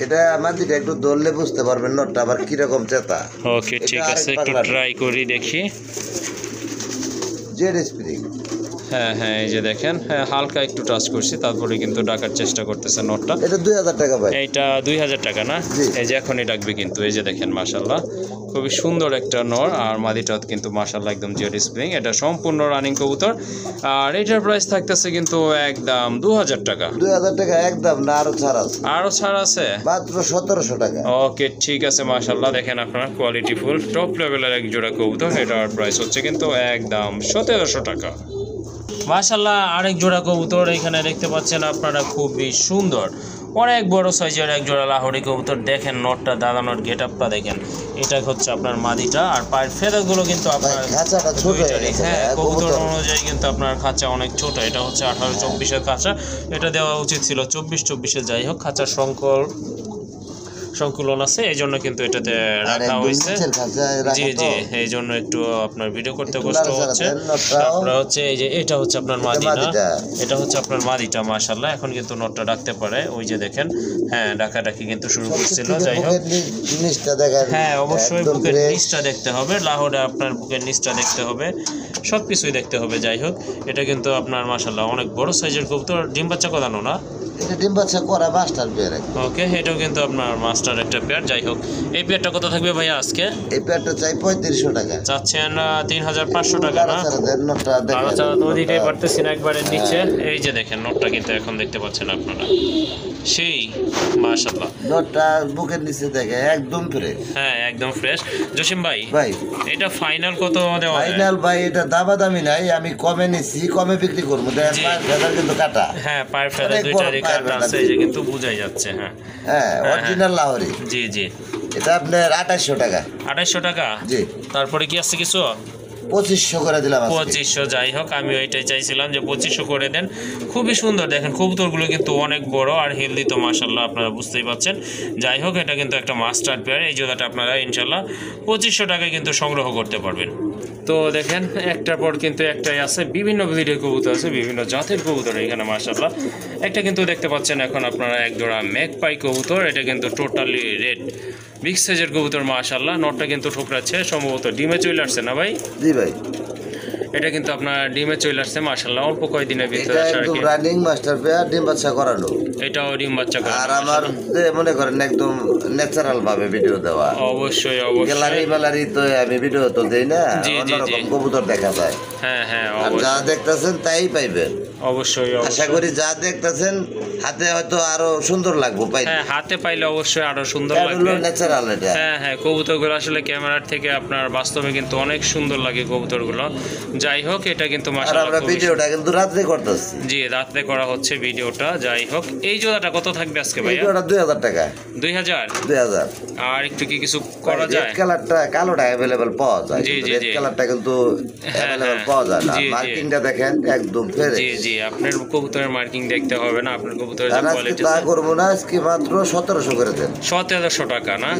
এটা মাটিটা একটু ধরলে বুঝতে পারবেন নটটা আবার কিরকম চেতা। ওকে ঠিক আছে, একটু ট্রাই করি দেখি। Jade spring. হ্যাঁ হ্যাঁ, এই যে দেখেন, হ্যাঁ হালকা একটু টাচ করছি, তারপরে কিন্তু ডাকার চেষ্টা করতেছে নটটা। এটা 2000 টাকা ভাই। এইটা 2000 টাকা না? এই যে এখনই ডাকবে কিন্তু। এই যে দেখেন মাশাআল্লাহ, খুবই সুন্দর একটা নর, আর মাদিটা কিন্তু মাশাআল্লাহ একদম জেড স্প্রিং। এটা সম্পূর্ণ রানিং কবুতর, আর এটার প্রাইস থাকতেছে কিন্তু একদম 2000 টাকা। 2000 টাকা একদম না, আরো ছাড় আছে। আরো ছাড় আছে মাত্র 1700 টাকা। ওকে ঠিক আছে মাশাআল্লাহ, দেখেন আপনারা কোয়ালিটি ফুল টপ লেভেলের এক জোড়া কবুতর। এটার প্রাইস হচ্ছে কিন্তু একদম 1700 টাকা। মাশাআল্লাহ আরেক জোড়া কবুতর এখানে দেখতে পাচ্ছেন আপনারা, খুবই সুন্দর, অনেক বড় সাইজের এক জোড়া লাহোরি কবুতর। দেখেন নটটা, দাদানোর গেট আপটা দেখেন। এটা হচ্ছে আপনার মাদিটা, আর পায়ের ফেদারগুলো কিন্তু আপনার খাঁচাটা ছোট। হ্যাঁ কবুতর অনুযায়ী কিন্তু আপনার খাঁচা অনেক ছোট। এটা হচ্ছে 18-24-এর খাঁচা, এটা দেওয়া উচিত ছিল 24-24-এ। যাই হোক, খাঁচার সংকুলন আছে, এই জন্য কিন্তু এটাতে রাখা হয়েছে। জি জি, এই জন্য একটু আপনার ভিডিও করতে কষ্ট হচ্ছে। তারপরে হচ্ছে এই যে এটা হচ্ছে আপনার মাদিটা, এটা হচ্ছে আপনার মাদিটা। মাশাআল্লাহ এখন কিন্তু নটটা ডাকতে পারে, ওই যে দেখেন, হ্যাঁ ডাকাডাকি কিন্তু শুরু করছিল। যাই হোক, হ্যাঁ অবশ্যই বুকের নিচটা দেখতে হবে, লাহোরে আপনার বুকের নিচটা দেখতে হবে, সব কিছুই দেখতে হবে। যাই হোক, এটা কিন্তু আপনার মাশাআল্লাহ অনেক বড় সাইজের কবুতর। ডিম বাচ্চা করানো না? এটা ডিম বাচ্চা করা মাস্টার পেয়ার। ওকে, এটাও কিন্তু আপনার মাস্টার একটা পেয়ার। যাই হোক, এই পেয়ারটা কত থাকবে ভাইয়া আজকে? এই পেয়ারটা চাই 3500 টাকা। চাচ্ছেন 3500 টাকা না? আচ্ছা, তো দিতেই পারতেছেন একবারের নিচে। এই যে দেখেন নটটা কিন্তু এখন দেখতে পাচ্ছেন আপনারা, সেই মাশাআল্লাহ নটটা বুকের নিচে দেখে একদম ফ্রেশ। হ্যাঁ একদম ফ্রেশ। জসিম ভাই, এটা ফাইনাল কত দেওয়া? ফাইনাল ভাই এটা দামাদামি নাই, আমি কমে নিছি, কমে বিক্রি করবো। দেখেন পায়ের ফেদার কিন্তু কাটা। হ্যাঁ পায়ের ফেদার দুইটারই কাটা আছে, এই যে কিন্তু বোঝাই যাচ্ছে। হ্যাঁ হ্যাঁ অরিজিনাল লাহোরি। জি জি, এটা আপনার 2800 টাকা। 2800 টাকা? জি। তারপরে কি আছে কিছু? 2500 করে দিলাম। 2500। যাই হোক, আমি ওইটাই চাইছিলাম যে 2500 করে দেন। খুবই সুন্দর, দেখেন কবুতরগুলো কিন্তু অনেক বড় আর হেলদি, তো মাশাআল্লাহ আপনারা বুঝতেই পাচ্ছেন। যাই হোক, এটা কিন্তু একটা মাস্টার পেয়ার। এই জোড়াটা আপনারা ইনশাল্লাহ 2500 টাকায় কিন্তু সংগ্রহ করতে পারবেন। তো দেখেন একটার পর কিন্তু একটাই আছে, বিভিন্ন ভিডিও কবুতর আছে, বিভিন্ন জাতের কবুতর এখানে মাশাআল্লাহ। একটা কিন্তু দেখতে পাচ্ছেন এখন আপনারা এক জোড়া ম্যাকপাই কবুতর, এটা কিন্তু টোটালি রেড বিগ সাইজের কবুতর মাশাআল্লাহ। নটটা কিন্তু ঠোকরাচ্ছে, সম্ভবত ডিমে চলে আসছে না ভাই? জি ভাই, এটা কিন্তু আপনার ডিমে চলে আসছে মাশাআল্লাহ, অল্প কয়েকদিনের ভিতরে। এটা একদম রানিং মাস্টার পেয়ার, ডিম বাচ্চা করানো। এটাও ডিম বাচ্চা করানো। আর আমার মনে করেন একদম ন্যাচারাল ভাবে ভিডিও দেওয়া। অবশ্যই অবশ্যই, গ্যালারি তো আমি ভিডিও তো দেই না, অন্যরকম কবুতর দেখা যায়। হ্যাঁ হ্যাঁ, যা দেখতেছেন তাই পাইবেন। অবশ্যই আশা করি যা দেখতেছেন হাতে হয়তো আরো সুন্দর লাগবে। হ্যাঁ হাতে পাইলে অবশ্যই আরো সুন্দর লাগবে। ন্যাচারাল এটা। হ্যাঁ হ্যাঁ, কবুতরগুলো আসলে ক্যামেরার থেকে আপনার বাস্তবে কিন্তু অনেক সুন্দর লাগে কবুতরগুলো। যাই হোক, এটা কিন্তু মাশাআল্লাহ আমরা ভিডিওটা কিন্তু রাতে করতেছি। জি, রাতে করা হচ্ছে ভিডিওটা। যাই হোক, এই জোড়াটা কত থাকবে আজকে ভাই? এই জোড়াটা 2000 টাকা। 2000? আর একটু কি কিছু করা যায়? রেড কালারটা, কালোটা अवेलेबल পাওয়া যায়। জি জি, রেড কালারটা কিন্তু अवेलेबल পাওয়া যায় না। মার্কিংটা দেখেন একদম ফ্রেশ। জি জি, আপনার কবুতরের মার্কিং দেখতে হবে না, আপনার কবুতরের যে কোয়ালিটি। তা করব না, আজকে মাত্র 1700 করে দেন। 1700 টাকা না?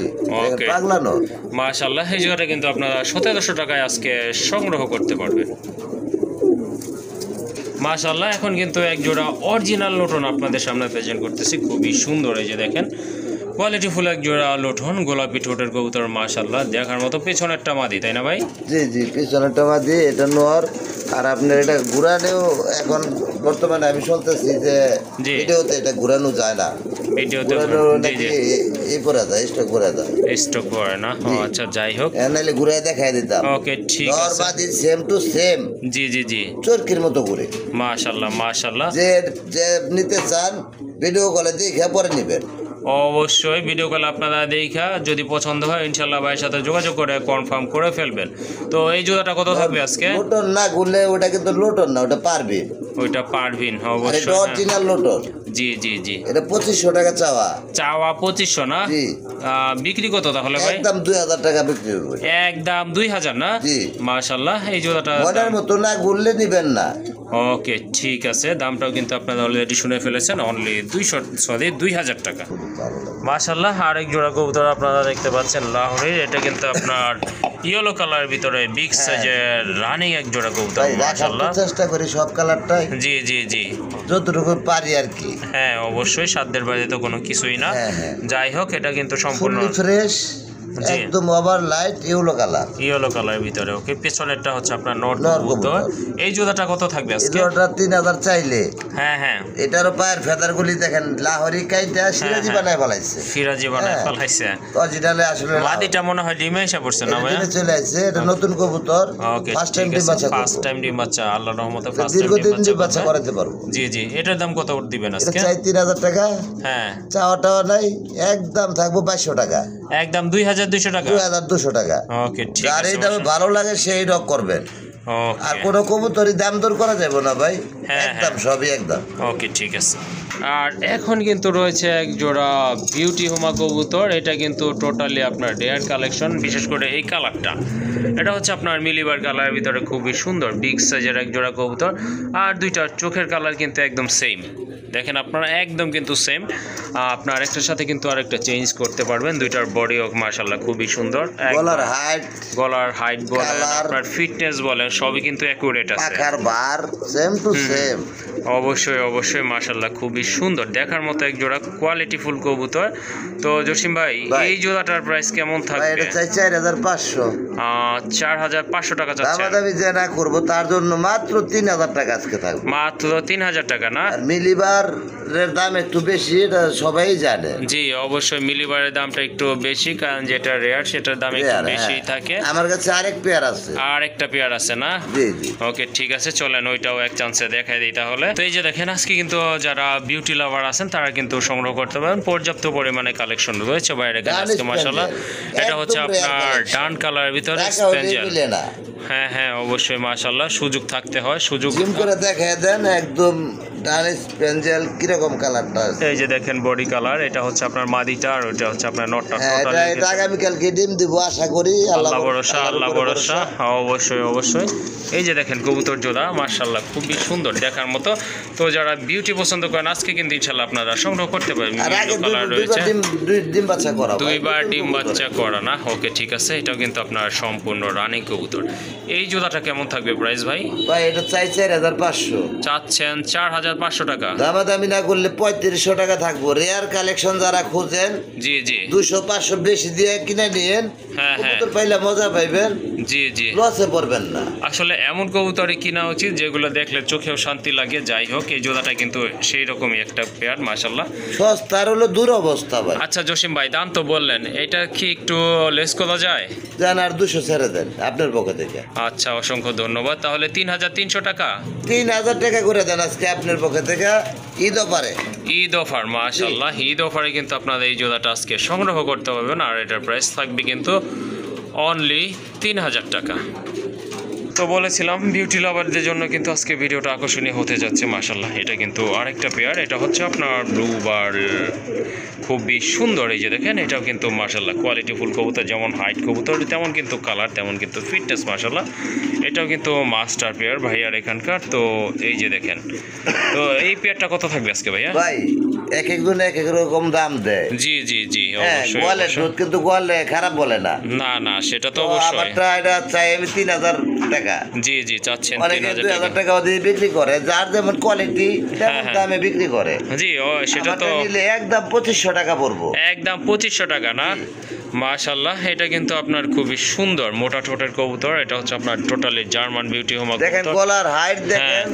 ওকে পাগলানো মাশাআল্লাহ, এই জোড়াটা কিন্তু আপনারা 1700 টাকায় আজকে সংগ্রহ করতে পারবেন মাশাআল্লাহ। এখন কিন্তু এক জোড়া অরিজিনাল লোটন আপনাদের সামনে প্রেজেন্ট করতেছি, খুবই সুন্দর। এই যে দেখেন কোয়ালিটি ফুল এক জোড়া লোটন, গোলাপি ঠোঁটের কবুতর মাশাআল্লাহ, দেখার মতো। পেছনেরটা মাদি, তাই না ভাই? জি জি, পেছনেরটা মাদি, এটা নর। আর আপনার এটা ঘুরানেও এখন বর্তমানে আমি শুনতেছি যে ভিডিওতে এটা ঘুরানো যায় না। ভিডিওতে নাকি এই পরে যায়, স্টক করে যায়, স্টক করে না? আচ্ছা যাই হোক, নাইলে ঘুরে দেখাই দিতাম। ওকে ঠিক আছে, নর মাদি সেম টু সেম। জি জি জি, চরকির মতো ঘুরে মাশাআল্লাহ মাশাআল্লাহ। যে নিতে চান ভিডিও কলে দেখে পরে নেবেন। অবশ্যই ভিডিও কল আপনারা দেখা যদি পছন্দ হয় ইনশাআল্লাহ ভাইয়ের সাথে যোগাযোগ করে কনফার্ম করে ফেলবেন। তো এই জোড়াটা কত থাকবে আজকে? লোটন না ঘুরলে ওটা কিন্তু লোটন না, ওটা পারবিন। ওইটা পারবিন অবশ্যই, এটা অরিজিনাল লোটন। জি জি জি, এটা 2500 টাকা চাওয়া। 2500 না? জি। বিক্রি কত তাহলে ভাই? একদম 2000 টাকা বিক্রি করব। একদম 2000 না? জি মাশাআল্লাহ, এই জোড়াটা মনের মতো না ঘুরলে দিবেন না। ওকে ঠিক আছে, দামটাও কিন্তু আপনারা অলরেডি শুনে ফেলেছেন, অনলি 2000 টাকা মাশাআল্লাহ। আরেক জোড়া কবুতর আপনারা দেখতে পাচ্ছেন লাহোরের, এটা কিন্তু আপনার ইয়েলো কালারের ভিতরে বিগ সাইজের রানিং এক জোড়া কবুতর মাশাআল্লাহ। চেষ্টা করি সব কালারটাই, জি জি জি, যতটুকু পারি আর কি। হ্যাঁ অবশ্যই, সাধ্যের বাইরে তো কোনো কিছুই না। যাই হোক, এটা কিন্তু সম্পূর্ণ ফ্রেশ, জি, একদম over light yellow colour, yellow কালারের ভিতরে। ওকে, পেছনেরটা হচ্ছে আপনার নর কবুতর। এই জোড়াটা কত থাকবে আজকে? জোড়াটা 3000 চাইলে। হ্যাঁ হ্যাঁ, এটারও পায়ের ফেদারগুলি দেখেন লাহোরি কাইটা সিরাজি বানায় ফলাইছে, সিরাজি বানায় ফলাইছে। অরিজিনালে আসলে মাদিটা মনে হয় ডিমে এসে পড়ছে না ভাই? চলে আসছে, এটা নতুন কবুতর। ওকে, ফার্স্ট টাইম ডিম বাচ্চা, ফার্স্ট টাইম ডিম বাচ্চা, আল্লাহর রহমতে ফার্স্ট টাইম দীর্ঘদিন ডিম বাচ্চা করাতে পারবো। জি জি, এটার দাম কত দিবেন আজকে? চাই 3000 টাকা। হ্যাঁ, চাওয়া টাওয়া নাই, একদম থাকবো 2200 টাকা, একদম 2200 টাকা। 2200 টাকা। ওকে, ঠিক আর আছে। এই দামে ভালো লাগে সেই রক করবেন। আর কোনো কবুতরই দাম দর করা যাবে না ভাই, একদম সবই একদম। ওকে, ঠিক আছে। আর এখন কিন্তু রয়েছে এক জোড়া বিউটি হোমা কবুতর। এটা কিন্তু টোটালি আপনার ডেয়ার কালেকশন, বিশেষ করে এই কালারটা। এটা হচ্ছে আপনার মিলিবার কালারের ভিতরে খুবই সুন্দর বিগ সাইজের এক জোড়া কবুতর। আর দুইটার চোখের কালার কিন্তু একদম সেম, দেখেন আপনারা, একদম কিন্তু সেম। আপনার একটার সাথে কিন্তু আরেকটা চেঞ্জ করতে পারবেন। দুইটার বডিও মাশাআল্লাহ খুবই সুন্দর। গলার হাইট বলেন, আপনার ফিটনেস বলেন, সবই কিন্তু অ্যাকুরেট আছে। পাখার বার সেম টু সেম। অবশ্যই অবশ্যই মাশাআল্লাহ খুবই সুন্দর, দেখার মতো এক জোড়া কোয়ালিটি ফুল কবুতর। তো জসিম ভাই, এই জোড়াটার প্রাইস কেমন থাকবে? এটা চাই 4500। 4500 টাকা চাচ্ছেন? দামাদামি যে না করবো তার জন্য মাত্র 3000 টাকা আজকে থাকবে। মাত্র 3000 টাকা না? আর মিলিবারের দাম একটু বেশি, এটা সবাই জানে। জি অবশ্যই, মিলিবারের দামটা একটু বেশি, কারণ যেটা রেয়ার সেটার দাম একটু বেশি থাকে। আমার কাছে আরেক পেয়ার আছে। আর একটা পেয়ার আছে না? জি জি। ওকে, ঠিক আছে, চলেন ওইটাও এক চান্সে দেখাই দিই তাহলে। তো এই যে দেখেন, আজকে কিন্তু যারা বিউটি লাভার আছেন তারা কিন্তু সংগ্রহ করতে পারেন, পর্যাপ্ত পরিমাণে কালেকশন রয়েছে বাইরে আজকে মাশাআল্লাহ। এটা হচ্ছে আপনার ডান কালারের ভিতরে স্পেঞ্জেল। হ্যাঁ হ্যাঁ অবশ্যই মাশাআল্লাহ, সুযোগ থাকতে হয়, সুযোগ জুম করে দেখায় দেন একদম ডান স্পেঞ্জেল কিরকম কালারটা আছে। এই যে দেখেন বডি কালার, এটা হচ্ছে আপনার মাদিটা, আর ওইটা হচ্ছে আপনার নটটা। এটা আগামী কালকে ডিম দিব আশা করি, আল্লাহ ভরসা, আল্লাহ ভরসা। অবশ্যই অবশ্যই। এই যে দেখেন কবুতর জোড়া মাশাআল্লাহ খুবই সুন্দর, দেখার মতো। তো যারা বিউটি পছন্দ করেন আজকে কিন্তু ইনশাআল্লাহ আপনারা সংগ্রহ করতে পারবেন। কালার রয়েছে, ডিম বাচ্চা করা, দুইবার ডিম বাচ্চা করা না? ওকে, ঠিক আছে, এটাও কিন্তু আপনার সম্পূর্ণ রানিং কবুতর। এই জোড়াটা কেমন থাকবে প্রাইস ভাই? ভাই এটা চাই 4500। চাচ্ছেন 4500 টাকা? দামাদামি না করলে 3500 টাকা থাকবো। রেয়ার কালেকশন যারা খোঁজেন, জি জি, 200-500 বেশি দিয়ে কিনে নিয়েন, হ্যাঁ হ্যাঁ, কবুতর পাইলে মজা পাইবেন। জি জি, লসে পড়বেন না। আসলে এমন কবুতরই কিনা উচিত যেগুলো দেখলে চোখেও শান্তি লাগে। যাই হোক, এই জোড়াটা কিন্তু সেই রকমই একটা পেয়ার মাশাআল্লাহ। সস্তার হলো দূর অবস্থা ভাই। আচ্ছা জসিম ভাই, দাম তো বললেন, এটা কি একটু লেস করা যায়? জান আর 200 ছেড়ে দেন আপনার পক্ষ থেকে। আচ্ছা, অসংখ্য ধন্যবাদ। তাহলে 3300 টাকা? 3000 টাকা করে দেন আজকে আপনার পক্ষ থেকে, ঈদ অফারে। ঈদ অফার মাশাআল্লাহ, ঈদ অফারে কিন্তু আপনারা এই জোড়াটা আজকে সংগ্রহ করতে পারবেন। আর এটার প্রাইস থাকবে কিন্তু অনলি 3000 টাকা। তো বলেছিলাম বিউটি লাভারদের জন্য কিন্তু আজকে ভিডিওটা আকর্ষণীয় হতে যাচ্ছে মাশাআল্লাহ। এটা কিন্তু আরেকটা পেয়ার, এটা হচ্ছে আপনার ব্লু বার, খুবই সুন্দর। এই যে দেখেন, এটাও কিন্তু মাশাআল্লাহ কোয়ালিটি ফুল কবুতর, যেমন হাইট কবুতর তেমন কিন্তু কালার, তেমন কিন্তু ফিটনেস মাশাআল্লাহ। এটাও কিন্তু মাস্টার পেয়ার ভাইয়ার এখানকার। তো এই যে দেখেন, তো এই পেয়ারটা কত থাকবে আজকে ভাইয়া? ভাই এক একজন এক এক রকম দাম দেয়। জি জি জি, অবশ্যই। গোয়ালে দুধ কিন্তু গোয়ালে খারাপ বলে না। না না, সেটা তো অবশ্যই। আমারটা এটা চাই আমি 3000 টাকা। জি জি, চাচ্ছেন 3000 টাকা দিয়ে বিক্রি করে, যার যেমন কোয়ালিটি তেমন দামে বিক্রি করে। জি, ও সেটা তো নিলে একদম 2500 টাকা পড়বো। একদম 2500 টাকা না? মাশাআল্লাহ, এটা কিন্তু আপনার খুবই সুন্দর মোটা ঠোঁটের কবুতর। এটা হচ্ছে আপনার টোটালি জার্মান বিউটি হোমা কবুতর। দেখেন গলার হাইট দেখেন,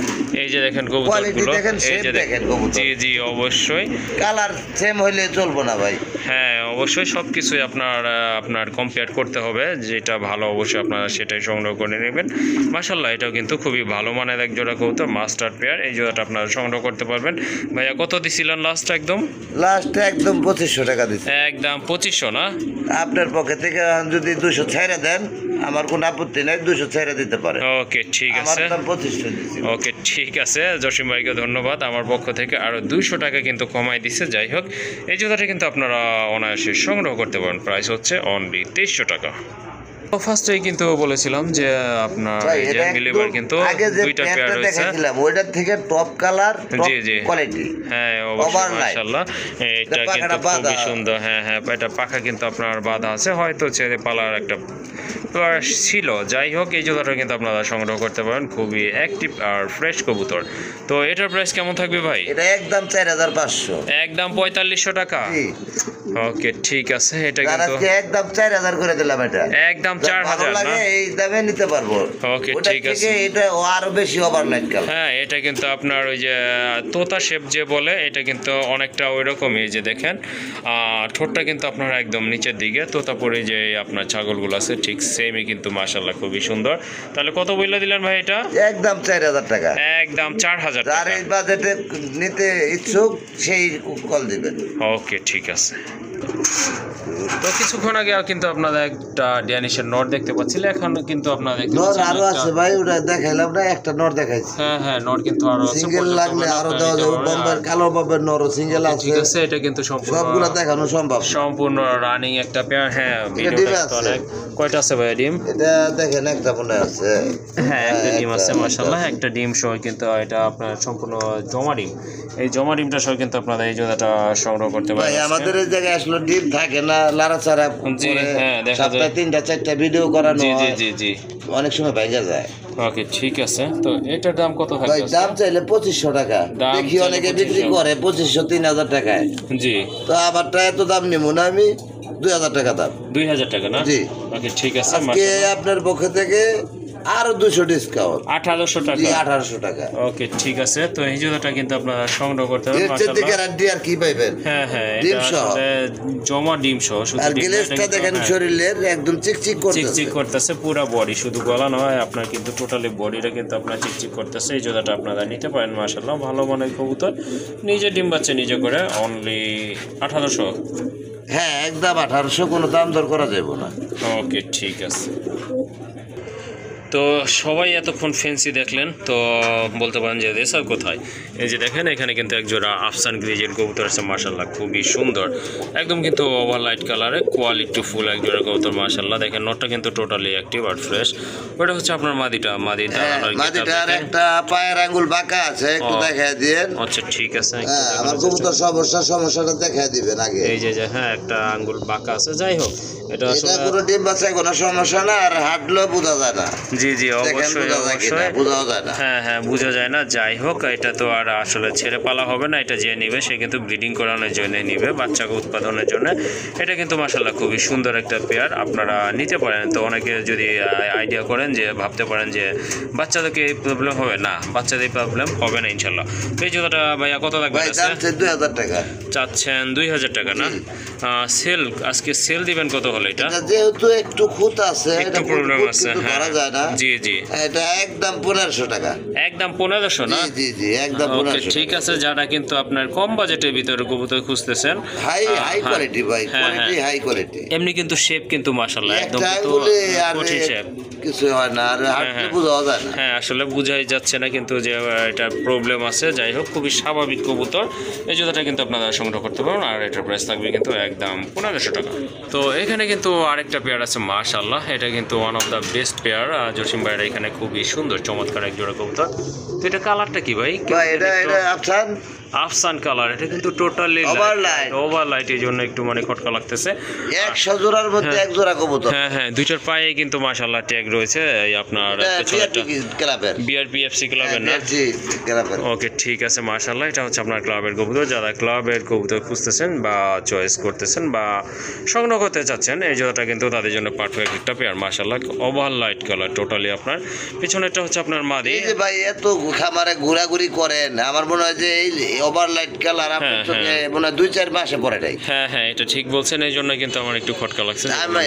এই যে দেখেন কবুতরগুলো, এই যে দেখেন কবুতর। জি জি অবশ্যই, কালার সেম হইলে চলবো না ভাই। হ্যাঁ অবশ্যই, সবকিছুই আপনার কম্পেয়ার করতে হবে, যেটা ভালো অবশ্যই আপনারা সেটাই সংগ্রহ করে নেবেন। মাশাআল্লাহ, এটাও কিন্তু খুবই ভালো মানের এক জোড়া কবুতর, মাস্টার পেয়ার। এই জোড়াটা আপনারা সংগ্রহ করতে পারবেন। ভাইয়া কত দিছিলেন লাস্ট? একদম 2500 টাকা দিচ্ছি। একদম 2500 না? আপনার পক্ষে থেকে যদি 200 ছেড়ে দেন আমার কোনো আপত্তি নাই, 200 ছেড়ে দিতে পারে। ওকে, ঠিক আছে, 2500 দিচ্ছি। ওকে, ঠিক আছে, জসিম ভাইকে ধন্যবাদ। আমার পক্ষ থেকে আরও 200 টাকা কিন্তু কমাই দিচ্ছে। যাই হোক, এই জুতাটা কিন্তু আপনারা অনায়াসে সংগ্রহ করতে পারেন। প্রাইস হচ্ছে অনলি 2300 টাকা। ফার্স্টেই কিন্তু বলেছিলাম যে আপনার ভাই, এই যে এটা মিলিবার একদম কিন্তু আগে যে দুইটা পেয়ার প্যান্টটা রয়েছে। দেখাইছিলাম ওইটার থেকে টপ কালার, জি, জি। কোয়ালিটি। হ্যাঁ অবশ্যই Overnight। মাশাআল্লাহ, এটা এটা কিন্তু পাখাটা খুবই বাঁধা। সুন্দর। হ্যাঁ হ্যাঁ, এটা পাখা কিন্তু আপনার বাঁধা আছে, হয়তো ছেড়ে পালার একটা প্রয়াস ছিল। যাই হোক, এই জোড়াটা কিন্তু আপনারা সংগ্রহ করতে পারেন, খুবই অ্যাক্টিভ আর ফ্রেশ কবুতর। তো এটার প্রাইস কেমন থাকবে ভাই? এটা একদম 4500। একদম 4500 টাকা। জি, ওকে ঠিক আছে, এটা আর কিন্তু আজকে একদম 4000 করে দিলাম এটা। একদম যার ভালো 4000 না? লাগে এই দামে নিতে পারবো। ওকে, ওটার ঠিক আছে। থেকে এটা আরো বেশি ওভারলাইট কালার। হ্যাঁ, এটা কিন্তু আপনার ওই যে তোতা শেপ যে বলে, এটা কিন্তু অনেকটা ওই রকমই। যে দেখেন ঠোঁটটা কিন্তু আপনার একদম নিচের দিকে, তোতাপুরি যে আপনার ছাগলগুলো আছে ঠিক সেমই কিন্তু মাশাআল্লাহ খুবই সুন্দর। তাহলে কত বইলা দিলেন ভাই এটা? একদম 4000 টাকা। একদম 4000 যার টাকা। এই বাজেটে নিতে ইচ্ছুক সেই কল দিবেন। ওকে ঠিক আছে। তো কিছুক্ষণ আগে কিন্তু আপনারা একটা ড্যানিশের নট দেখতে পাচ্ছিলেন, এখন কিন্তু আপনারা দেখতে নর পাচ্ছেন আরো আছে ভাই, ওটা দেখাইলাম না, একটা নর দেখাইছি। হ্যাঁ হ্যাঁ, নট কিন্তু আরো আছে, সিঙ্গেল পর্যাপ্ত লাগলে পরিমাণে আরো আপনারা দেওয়া নিতে যাবে। পারবেন। বম্বের কালো বম্বের নর সিঙ্গেল আছে। ঠিক আছে, এটা কিন্তু সম্পূর্ণ সবগুলো দেখানো সম্ভব। সম্পূর্ণ রানিং একটা পেয়ার। হ্যাঁ, ডিম ভিডিওটা আছে। অনেক। কয়টা আছে ভাই ডিম? এটা দেখেন একটা মনে আছে। হ্যাঁ, একটা ডিম আছে একটা মাশাআল্লাহ, একটা ডিম সহ কিন্তু এটা আপনার সম্পূর্ণ জমা ডিম। এই জমা ডিমটা সহ কিন্তু আপনারা এই জোড়াটা সংগ্রহ করতে ভাই পারেন। আমাদের এই জায়গায় আসলে ডিম থাকে না, লাড়াচাড়া জি, করে হ্যাঁ, দেখা যায়। সপ্তাহে 3টা-4টা ভিডিও করানো জি জি হয়। জি জি। অনেক সময় ভাইগা যায়। ওকে ঠিক আছে। তো এটার দাম কত ভাই থাকবে? দাম চাইলে 2500 টাকা, দাম দেখি চাইলে অনেকে বিক্রি 2500 করে 2500-3000 টাকায়। জি, তো আমারটা এত দাম নিব না, আমি 2000 টাকা দাম। 2000 টাকা না? জি। ওকে ঠিক আছে। আজকে আপনার পক্ষ থেকে আরো 200 ডিসকাউন্ট। 1800 টাকা। জি, 1800 টাকা। ওকে ঠিক আছে। তো এই জোড়াটা কিন্তু আপনারা সংগ্রহ করতে এর পারেন চেয়ে মাশাআল্লাহ। গ্যারান্টি আর কি পাইবেন? হ্যাঁ হ্যাঁ, এটা ডিম সহ। আসলে জমা ডিম সহ, শুধু আর ডিম না, এটা গ্লেজটা কিন্তু- দেখেন হ্যাঁ, শরীরের একদম চিকচিক করতেছে। চিকচিক করতেছে পুরো বডি, শুধু গলা নয়, আপনার কিন্তু টোটালি বডিটা কিন্তু আপনার চিকচিক করতেছে। এই জোড়াটা আপনারা নিতে পারেন মাশাআল্লাহ, ভালো মানের কবুতর। নিজে ডিম বাচ্চা নিজে করে অনলি 1800। হ্যাঁ, একদম 1800, কোনো দাম দর করা যাবে না। ওকে ঠিক আছে। তো সবাই এতক্ষণ ফেন্সি দেখলেন, তো বলতে পারেন যে রেসার কোথায়? এই যে দেখেন, এখানে কিন্তু এক জোড়া আফসান গ্রিজের কবুতর আছে মাশাআল্লাহ, খুবই সুন্দর, একদম কিন্তু ওভার লাইট কালারে কোয়ালিটি ফুল এক জোড়া কবুতর মাশাআল্লাহ। দেখেন নটটা কিন্তু টোটালি অ্যাক্টিভ আর ফ্রেশ। ওটা হচ্ছে আপনার মাদিটা। মাটিটার একটা পায়ের আঙ্গুল বাঁকা আছে, একটু ও। দেখায় দিয়েন। আচ্ছা ঠিক আছে। হ্যাঁ, আমার কবুতর সমস্যাটা দেখায় দিবেন আগে। এই যে হ্যাঁ, একটা আঙ্গুল বাঁকা আছে। যাই হোক, এটা এটা আসলে কোনো ডিম বাচ্চায় কোনো সমস্যা না, আর হাঁটলেও বোঝা যায় না। জি জি দেখেন অবশ্যই বোঝা যায় কিনা, অবশ্যই। বোঝাও যায় না। হ্যাঁ হ্যাঁ, বোঝা যায় না। যাই হোক, এটা তো আর আসলে ছেড়ে পালা হবে না, এটা যে নিবে সে কিন্তু ব্রিডিং করানোর জন্য নিবে, বাচ্চাকে উৎপাদনের জন্য। এটা কিন্তু মাশাআল্লাহ খুবই সুন্দর একটা পেয়ার, আপনারা নিতে পারেন। তো অনেকে যদি আইডিয়া করেন যে ভাবতে পারেন যে বাচ্চাদেরকে এই প্রবলেম হবে, না, বাচ্চাদের এই প্রবলেম হবে না ইনশাল্লাহ। তো এই জুতাটা ভাইয়া কত লাগবে? ভাই দাম 2000 টাকা। চাচ্ছেন 2000 টাকা না? সেল আজকে সেল দিবেন কত হলে এটা? এটা যেহেতু একটু খুঁত আছে, একটু এটা প্রবলেম খুঁত আছে, কিন্তু হ্যাঁ। ধরা যায় না। জি জি, এটা একদম 1500 টাকা। একদম 1500 না? জি জি জি, একদম ওকে 1500 ঠিক টাকা। আছে। যারা কিন্তু আপনার কম বাজেটের ভিতরে কবুতর খুঁজতেছেন, হাই হ্যাঁ, কোয়ালিটি ভাই, হ্যাঁ, কোয়ালিটি হ্যাঁ। High quality. এমনি কিন্তু শেপ কিন্তু মাশাআল্লাহ একদম একটা কিন্তু আঙ্গুলে আর কঠিন শেপ। কিছু হয় না, আর হাঁটলে হ্যাঁ। বোঝা যায় না। হ্যাঁ, আসলে বোঝাই যাচ্ছে না কিন্তু যে এটা প্রবলেম আছে। যাই হোক, খুবই স্বাভাবিক কবুতর। এই জুতাটা কিন্তু আপনারা সংগ্রহ করতে পারেন, আর এটার প্রাইস থাকবে কিন্তু একদম 1500 টাকা। তো এখানে কিন্তু আরেকটা পেয়ার আছে মাশাআল্লাহ, এটা কিন্তু one of the best pair. Jasim ভাইয়ের এখানে খুবই সুন্দর চমৎকার এক জোড়া কবুতর। তো এটা কালারটা কি ভাই? ভাই এটা আফসান আফসান কালার, এটা কিন্তু টোটালি Overlight। ওভারলাইট, এই জন্য একটু মানে খটকা লাগতেছে। 100 জোড়ার মধ্যে এক জোড়া কবুতর। হ্যাঁ হ্যাঁ, দুইটার পায়ে কিন্তু মাশাআল্লাহ ট্যাগ রয়েছে। এই আপনার পেছনেরটা ক্লাবের। বিআরপিএফসি ক্লাবের না? জি, ক্লাবের। ওকে ঠিক আছে মাশাআল্লাহ, এটা হচ্ছে আপনার ক্লাবের কবুতর। যারা ক্লাবের কবুতর খুঁজতেছেন বা চয়েস করতেছেন বা সংগ্রহ করতে চাচ্ছেন, এই জোড়াটা কিন্তু তাদের জন্য পারফেক্ট একটা পেয়ার মাশাআল্লাহ। ওভার লাইট কালার টোটালি আপনার। পিছনেরটা হচ্ছে আপনার মাদি। এই যে ভাই এত খামারে ঘোরাঘুরি করেন, আমার মনে হয় যে এই ওভার লাইট কালার আপনার হ্যাঁ, চোখে হ্যাঁ। মনে হয় 2-4 মাসে পরে নাই। হ্যাঁ হ্যাঁ, এটা ঠিক বলছেন, এই জন্য কিন্তু আমার একটু খটকা লাগছে।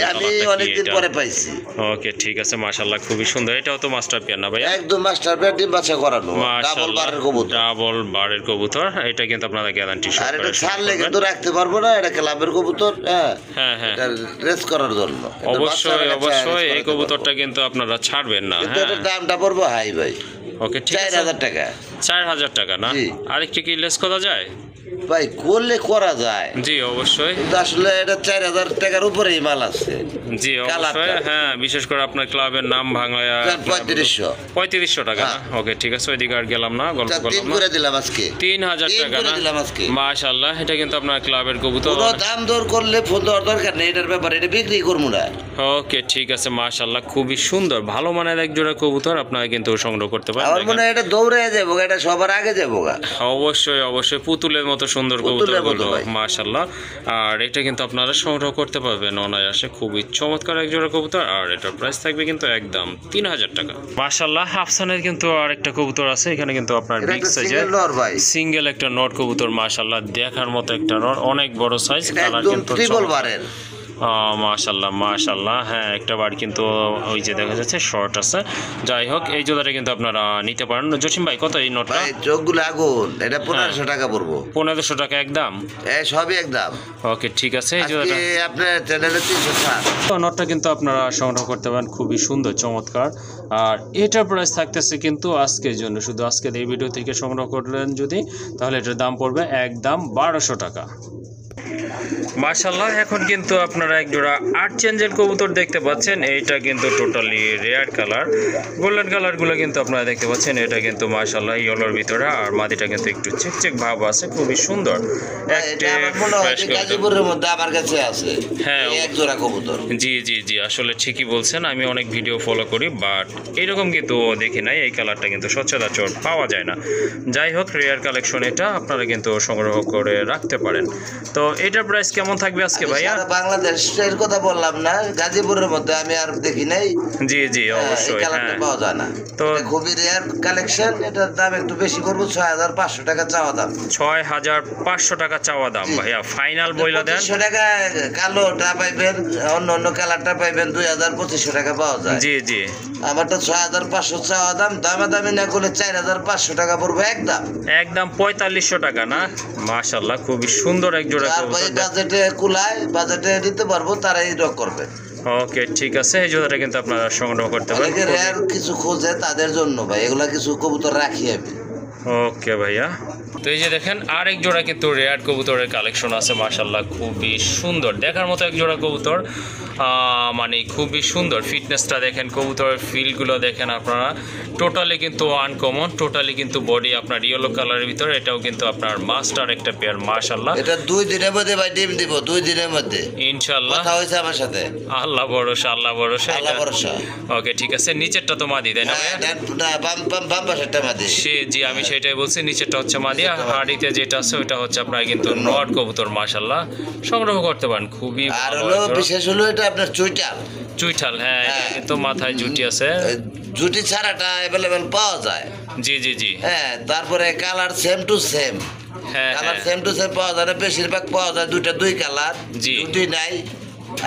আমি অনেকদিন পরে পাইছি। ওকে ঠিক আছে মাশাআল্লাহ, খুবই সুন্দর। এটাও তো মাস্টার পেয়ার না ভাই? একদম মাস্টার পেয়ার, ডিম বাচ্চা করানো, ডাবল বারের কবুতর। ডাবল বারের কবুতর। এটা কিন্তু আপনারা গ্যারান্টি আর সহকারে এটা ছাড়লে কিন্তু রাখতে পারবো না, এটা ক্লাবের কবুতর। হ্যাঁ হ্যাঁ হ্যাঁ, এটা রেস করার জন্য। অবশ্যই অবশ্যই এই কবুতরটা কিন্তু আপনারা ছাড়বেন না। কিন্তু হ্যাঁ, এটার দামটা পড়বো হাই ভাই, ওকে ঠিক আছে। 4000 টাকা। 4000 টাকা না? জি। আরেকটু কি লেস করা যায়? ভাই করলে করা যায়, জি অবশ্যই, কিন্তু আসলে এটা 4000 টাকার উপরেই মাল আছে। জি অবশ্যই, হ্যাঁ বিশেষ করে আপনার ক্লাবের নাম ভাঙায়া 3500 টাকা না? ওকে ঠিক আছে, ওইদিকে আর গেলাম না, গল্প করলাম না। করে দিলাম আজকে 3000 টাকা না? মাশাআল্লাহ, এটা কিন্তু আপনার ক্লাবের কবুতর। কোনো দাম দর করলে ফোন দেওয়ার দরকার নেই, এটার ব্যাপারে এটা বিক্রি করবো না। ওকে ঠিক আছে, মাশাআল্লাহ খুবই সুন্দর, ভালো মানের এক জোড়া কবুতর আপনারা কিন্তু সংগ্রহ করতে পারেন। আমার মনে হয় এটা দৌড়ে যাবো, এটা সবার আগে যাবো। অবশ্যই অবশ্যই, পুতুলের মতো সুন্দর কবুতরগুলো মাশাআল্লাহ। আর এটা কিন্তু আপনারা সংগ্রহ করতে পারবেন অনায়াসে, খুবই চমৎকার এক জোড়া কবুতর। আর এটার প্রাইস থাকবে কিন্তু একদম 3000 টাকা। মাশাআল্লাহ, আফসানের কিন্তু আরেকটা কবুতর আছে এখানে, কিন্তু আপনার বিগ সাইজের সিঙ্গেল একটা নট কবুতর, মাশাআল্লাহ দেখার মতো একটা নট, অনেক বড় সাইজ, কালার কিন্তু মাশাআল্লাহ মাশাআল্লাহ। হ্যাঁ একটা বার কিন্তু ওই যে দেখা যাচ্ছে শর্ট আছে। যাই হোক, এই জোড়াটা কিন্তু আপনারা নিতে পারেন। জসিম ভাই কত এই নোটটা? চোখগুলো আগুন, এটা 1500 টাকা পড়বো। 1500 টাকা একদম? সবই একদম। ওকে ঠিক আছে, এই জোড়াটা আপনার চ্যানেলে 360। নোটটা কিন্তু আপনারা সংগ্রহ করতে পারেন, খুবই সুন্দর চমৎকার। আর এটার প্রাইস থাকতেছে কিন্তু আজকের জন্য, শুধু আজকের এই ভিডিও থেকে সংগ্রহ করলেন যদি, তাহলে এটার দাম পড়বে একদম 1200 টাকা। মাশাআল্লাহ, এখন কিন্তু আপনারা এক জোড়া আর্ট চেঞ্জের কবুতর দেখতে পাচ্ছেন। এইটা কিন্তু টোটালি রেয়ার কালার, গোল্ডেন কালারগুলো কিন্তু আপনারা দেখতে পাচ্ছেন। এটা কিন্তু মাশাআল্লাহ ইয়েলোর ভিতরে, আর মাদিটা কিন্তু একটু চেকচেক ভাব আছে, খুবই সুন্দর। গাজীপুরের মধ্যে আমার কাছে আছে হ্যাঁ এক জোড়া কবুতর। জি জি জি, আসলে ঠিকই বলছেন, আমি অনেক ভিডিও ফলো করি, বাট এইরকম কিন্তু দেখি নাই। এই কালারটা কিন্তু সচরাচর পাওয়া যায় না। যাই হোক, রেয়ার কালেকশন, এটা আপনারা কিন্তু সংগ্রহ করে রাখতে পারেন। তো এটার প্রাইস কেমন থাকবে আজকে ভাইয়া? বাংলাদেশের কথা বললাম না, গাজীপুরের মধ্যে আমি আর দেখি নাই। জি জি অবশ্যই, কালারটা পাওয়া যায় না, তো খুবই রেয়ার কালেকশন। এটার দাম একটু বেশি করবো, 6500 টাকা চাওয়া দাম। 6500 টাকা চাওয়া দাম ভাইয়া, ফাইনাল বইলা দেন। 2500 টাকা কালোটা পাইবেন, অন্য অন্য কালারটা পাইবেন 2200-2500 টাকা পাওয়া যায়। জি জি, আমার তো 6500 চাওয়া দাম, দামাদামি না করলে 4500 টাকা পড়বে একদম। একদম 4500 টাকা না? মাশাআল্লাহ, খুবই সুন্দর এক জোড়া কবুতর। বাজেটে কুলায়, বাজেটে দিতে পারবো, তারাই রক করবে। ওকে ঠিক আছে, এই জোড়াটা কিন্তু আপনারা সংগ্রহ করতে পারেন। রেয়ার কিছু খোঁজে তাদের জন্য ভাই, এগুলা কিছু কবুতর রাখি আমি। ওকে ভাইয়া, তো এই যে দেখেন আরেক জোড়া কিন্তু রেয়ার কবুতরের কালেকশন আছে, মাশাআল্লাহ খুবই সুন্দর দেখার মতো এক জোড়া কবুতর। মানে খুবই সুন্দর, ফিটনেসটা দেখেন, কবুতরের ফিলগুলো দেখেন আপনারা, টোটালি কিন্তু আনকমন, টোটালি কিন্তু বডি আপনার ইয়েলো কালারের ভিতরে। এটাও কিন্তু আপনার মাস্টার একটা পেয়ার, মাশাআল্লাহ। এটা 2 দিনের মধ্যে ভাই ডিম দিব, 2 দিনের মধ্যে ইনশাআল্লাহ। কথা হইছে আমার সাথে, আল্লাহ ভরসা, আল্লাহ ভরসা, আল্লাহ ভরসা। ওকে ঠিক আছে, নিচেরটা তো মাদি তাই না? বাম পাশেরটা মাদি। জি আমি সেটাই বলছি, নিচেরটা হচ্ছে মাদি, আর হাড়িতে যেটা আছে ওটা হচ্ছে আপনার কিন্তু নট কবুতর। মাশাআল্লাহ, সংগ্রহ করতে পারেন, খুবই আর হলো বিশেষ হলো এটা আপনার চুইটাল। চুইঠাল, হ্যাঁ তো মাথায় জুটি আছে, জুটি ছাড়াটা अवेलेबल পাওয়া যায়। জি জি জি, হ্যাঁ তারপরে কালার সেম টু সেম, হ্যাঁ কালার সেম টু সেম পাওয়া যায়, বেশিরভাগ পাওয়া যায় দুইটা 2 কালার, জুটি নাই,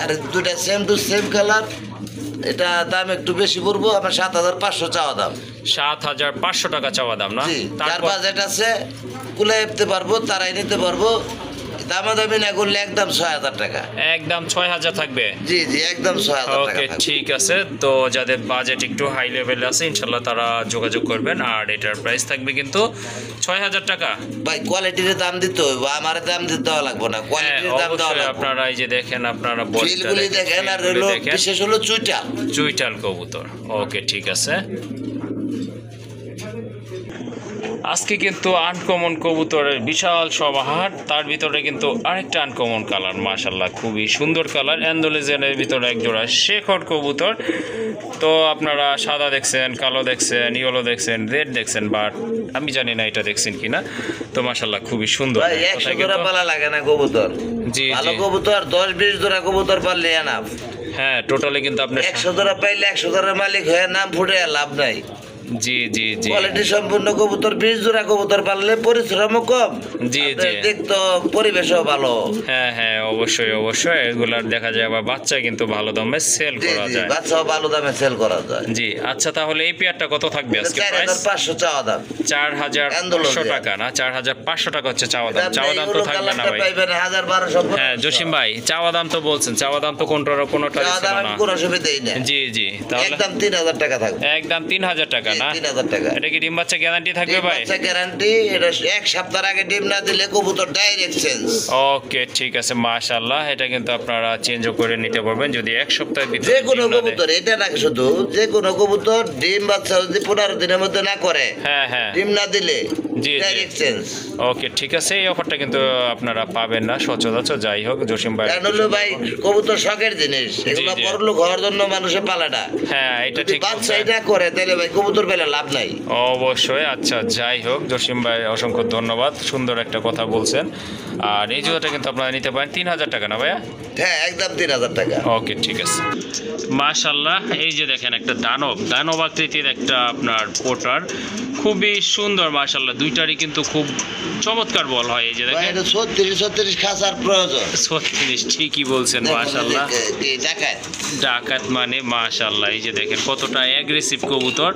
আর দুইটা সেম টু সেম কালার। এটা দাম একটু বেশি পড়বো, আমার 7500 চাওয়া দাম। 7500 টাকা চাওয়া দাম না? যার বাজেট আছে কুলে নিতে পারবো, তারাই নিতে পারবো, দামাদামি না করলে একদম 6000 টাকা। একদম 6000 থাকবে? জি জি একদম 6000 টাকা। ওকে ঠিক আছে, তো যাদের বাজেট একটু হাই লেভেলে আছে ইনশাআল্লাহ তারা যোগাযোগ করবেন। আর এটার প্রাইস থাকবে কিন্তু 6000 টাকা। ভাই কোয়ালিটির দাম দিতে হইব, আমার দাম দিতে লাগবে না, কোয়ালিটির দাম দেওয়া লাগবে। আপনারা এই যে দেখেন, আপনারা বডিগুলি দেখেন, আর হলো বিশেষ হলো চুইটাল কবুতর। ওকে ঠিক আছে, আজকে কিন্তু আনকমন কবুতরের বিশাল সমাহার, তার ভিতরে কিন্তু আরেকটা আনকমন কালার, মাশাআল্লাহ খুবই সুন্দর কালার, অ্যান্ডোলেজেনের ভিতরে একজোড়া শেখর কবুতর। তো আপনারা সাদা দেখছেন, কালো দেখছেন, ইয়েলো দেখছেন, রেড দেখছেন, বাট আমি জানি না এটা দেখছেন কিনা। তো মাশাআল্লাহ খুবই সুন্দর। ভাই 100 জোড়া পালা লাগে না কবুতর, জি ভালো কবুতর 10-20 জোড়া কবুতর পারলে এনাফ। হ্যাঁ টোটালি কিন্তু আপনি 100 জোড়া পাইলে 100 জোড়ার মালিক হয়ে নাম ফুটে লাভ নাই। জি জি জি, কোয়ালিটি সম্পূর্ণ কবুতর, 20 জোড়া কবুতর পাললে পরিশ্রমও কম, জি জি, দেখতো পরিবেশও ভালো। হ্যাঁ হ্যাঁ অবশ্যই অবশ্যই, এগুলার দেখা যায় আবার বাচ্চা কিন্তু ভালো দামে সেল করা যায়, বাচ্চাও ভালো দামে সেল করা যায়। জি আচ্ছা, তাহলে এই পেয়ারটা কত থাকবে আজকে? 4500 চাওয়া দাম। 4500 টাকা না, 4500 টাকা হচ্ছে চাওয়া দাম। চাওয়া দাম তো থাকবে না ভাই? 1200। হ্যাঁ জসিম ভাই, চাওয়া দাম তো বলছেন, চাওয়া দাম তো কোনটা ছিল না। কোনো সুবিধাই না। জি জি, তাহলে একদম 3000 টাকা থাকবে। একদম 3000 টাকা না? 3000 টাকা। এটা কি ডিম বাচ্চা গ্যারান্টি থাকবে ভাই? বাচ্চা গ্যারান্টি, এটা এক সপ্তাহ আগে ডিম না দিলে কবুতর ডাইরেক্ট চেঞ্জ। ওকে ঠিক আছে, মাশাআল্লাহ। এটা কিন্তু আপনারা চেঞ্জও করে নিতে পারবেন যদি এক সপ্তাহের ভিতরে যে কোনো ডিম না দেয়। কবুতর, এটা না শুধু, যে কোনো কবুতর ডিম বাচ্চা যদি 15 দিনের মধ্যে না করে, হ্যাঁ হ্যাঁ ডিম না দিলে জি, জি। Direct change. ওকে ঠিক আছে, এই অফারটা কিন্তু আপনারা পাবেন না সচরাচর। যাই হোক, জসিম ভাই কারণ হলো ভাই কবুতর শখের জিনিস, এগুলো জি। বড়লোক হওয়ার জন্য মানুষে পালে না। হ্যাঁ এটা যদি ঠিক বাচ্চাই বলছেন। না করে তাহলে ভাই কবুতর পেলে লাভ নাই। অবশ্যই। আচ্ছা যাই হোক, জসিম ভাই অসংখ্য ধন্যবাদ, সুন্দর একটা কথা বলছেন। আর এই জুতাটা কিন্তু আপনারা নিতে পারেন 3000 টাকা না ভাইয়া? হ্যাঁ একদম 3000 টাকা। ওকে ঠিক আছে, মাশাআল্লাহ। এই যে দেখেন একটা দানব আকৃতির একটা আপনার পোটার, খুবই সুন্দর মাশাআল্লাহ। দুইটারই কিন্তু খুব চমৎকার বল হয়। এই যে ভাই দেখেন এটা 36 খাঁচার প্রয়োজন। 36, ঠিকই বলছেন মাশাআল্লাহ। ডাকাত ডাকাত মানে মাশাআল্লাহ। এই যে দেখেন কতটা অ্যাগ্রেসিভ কবুতর,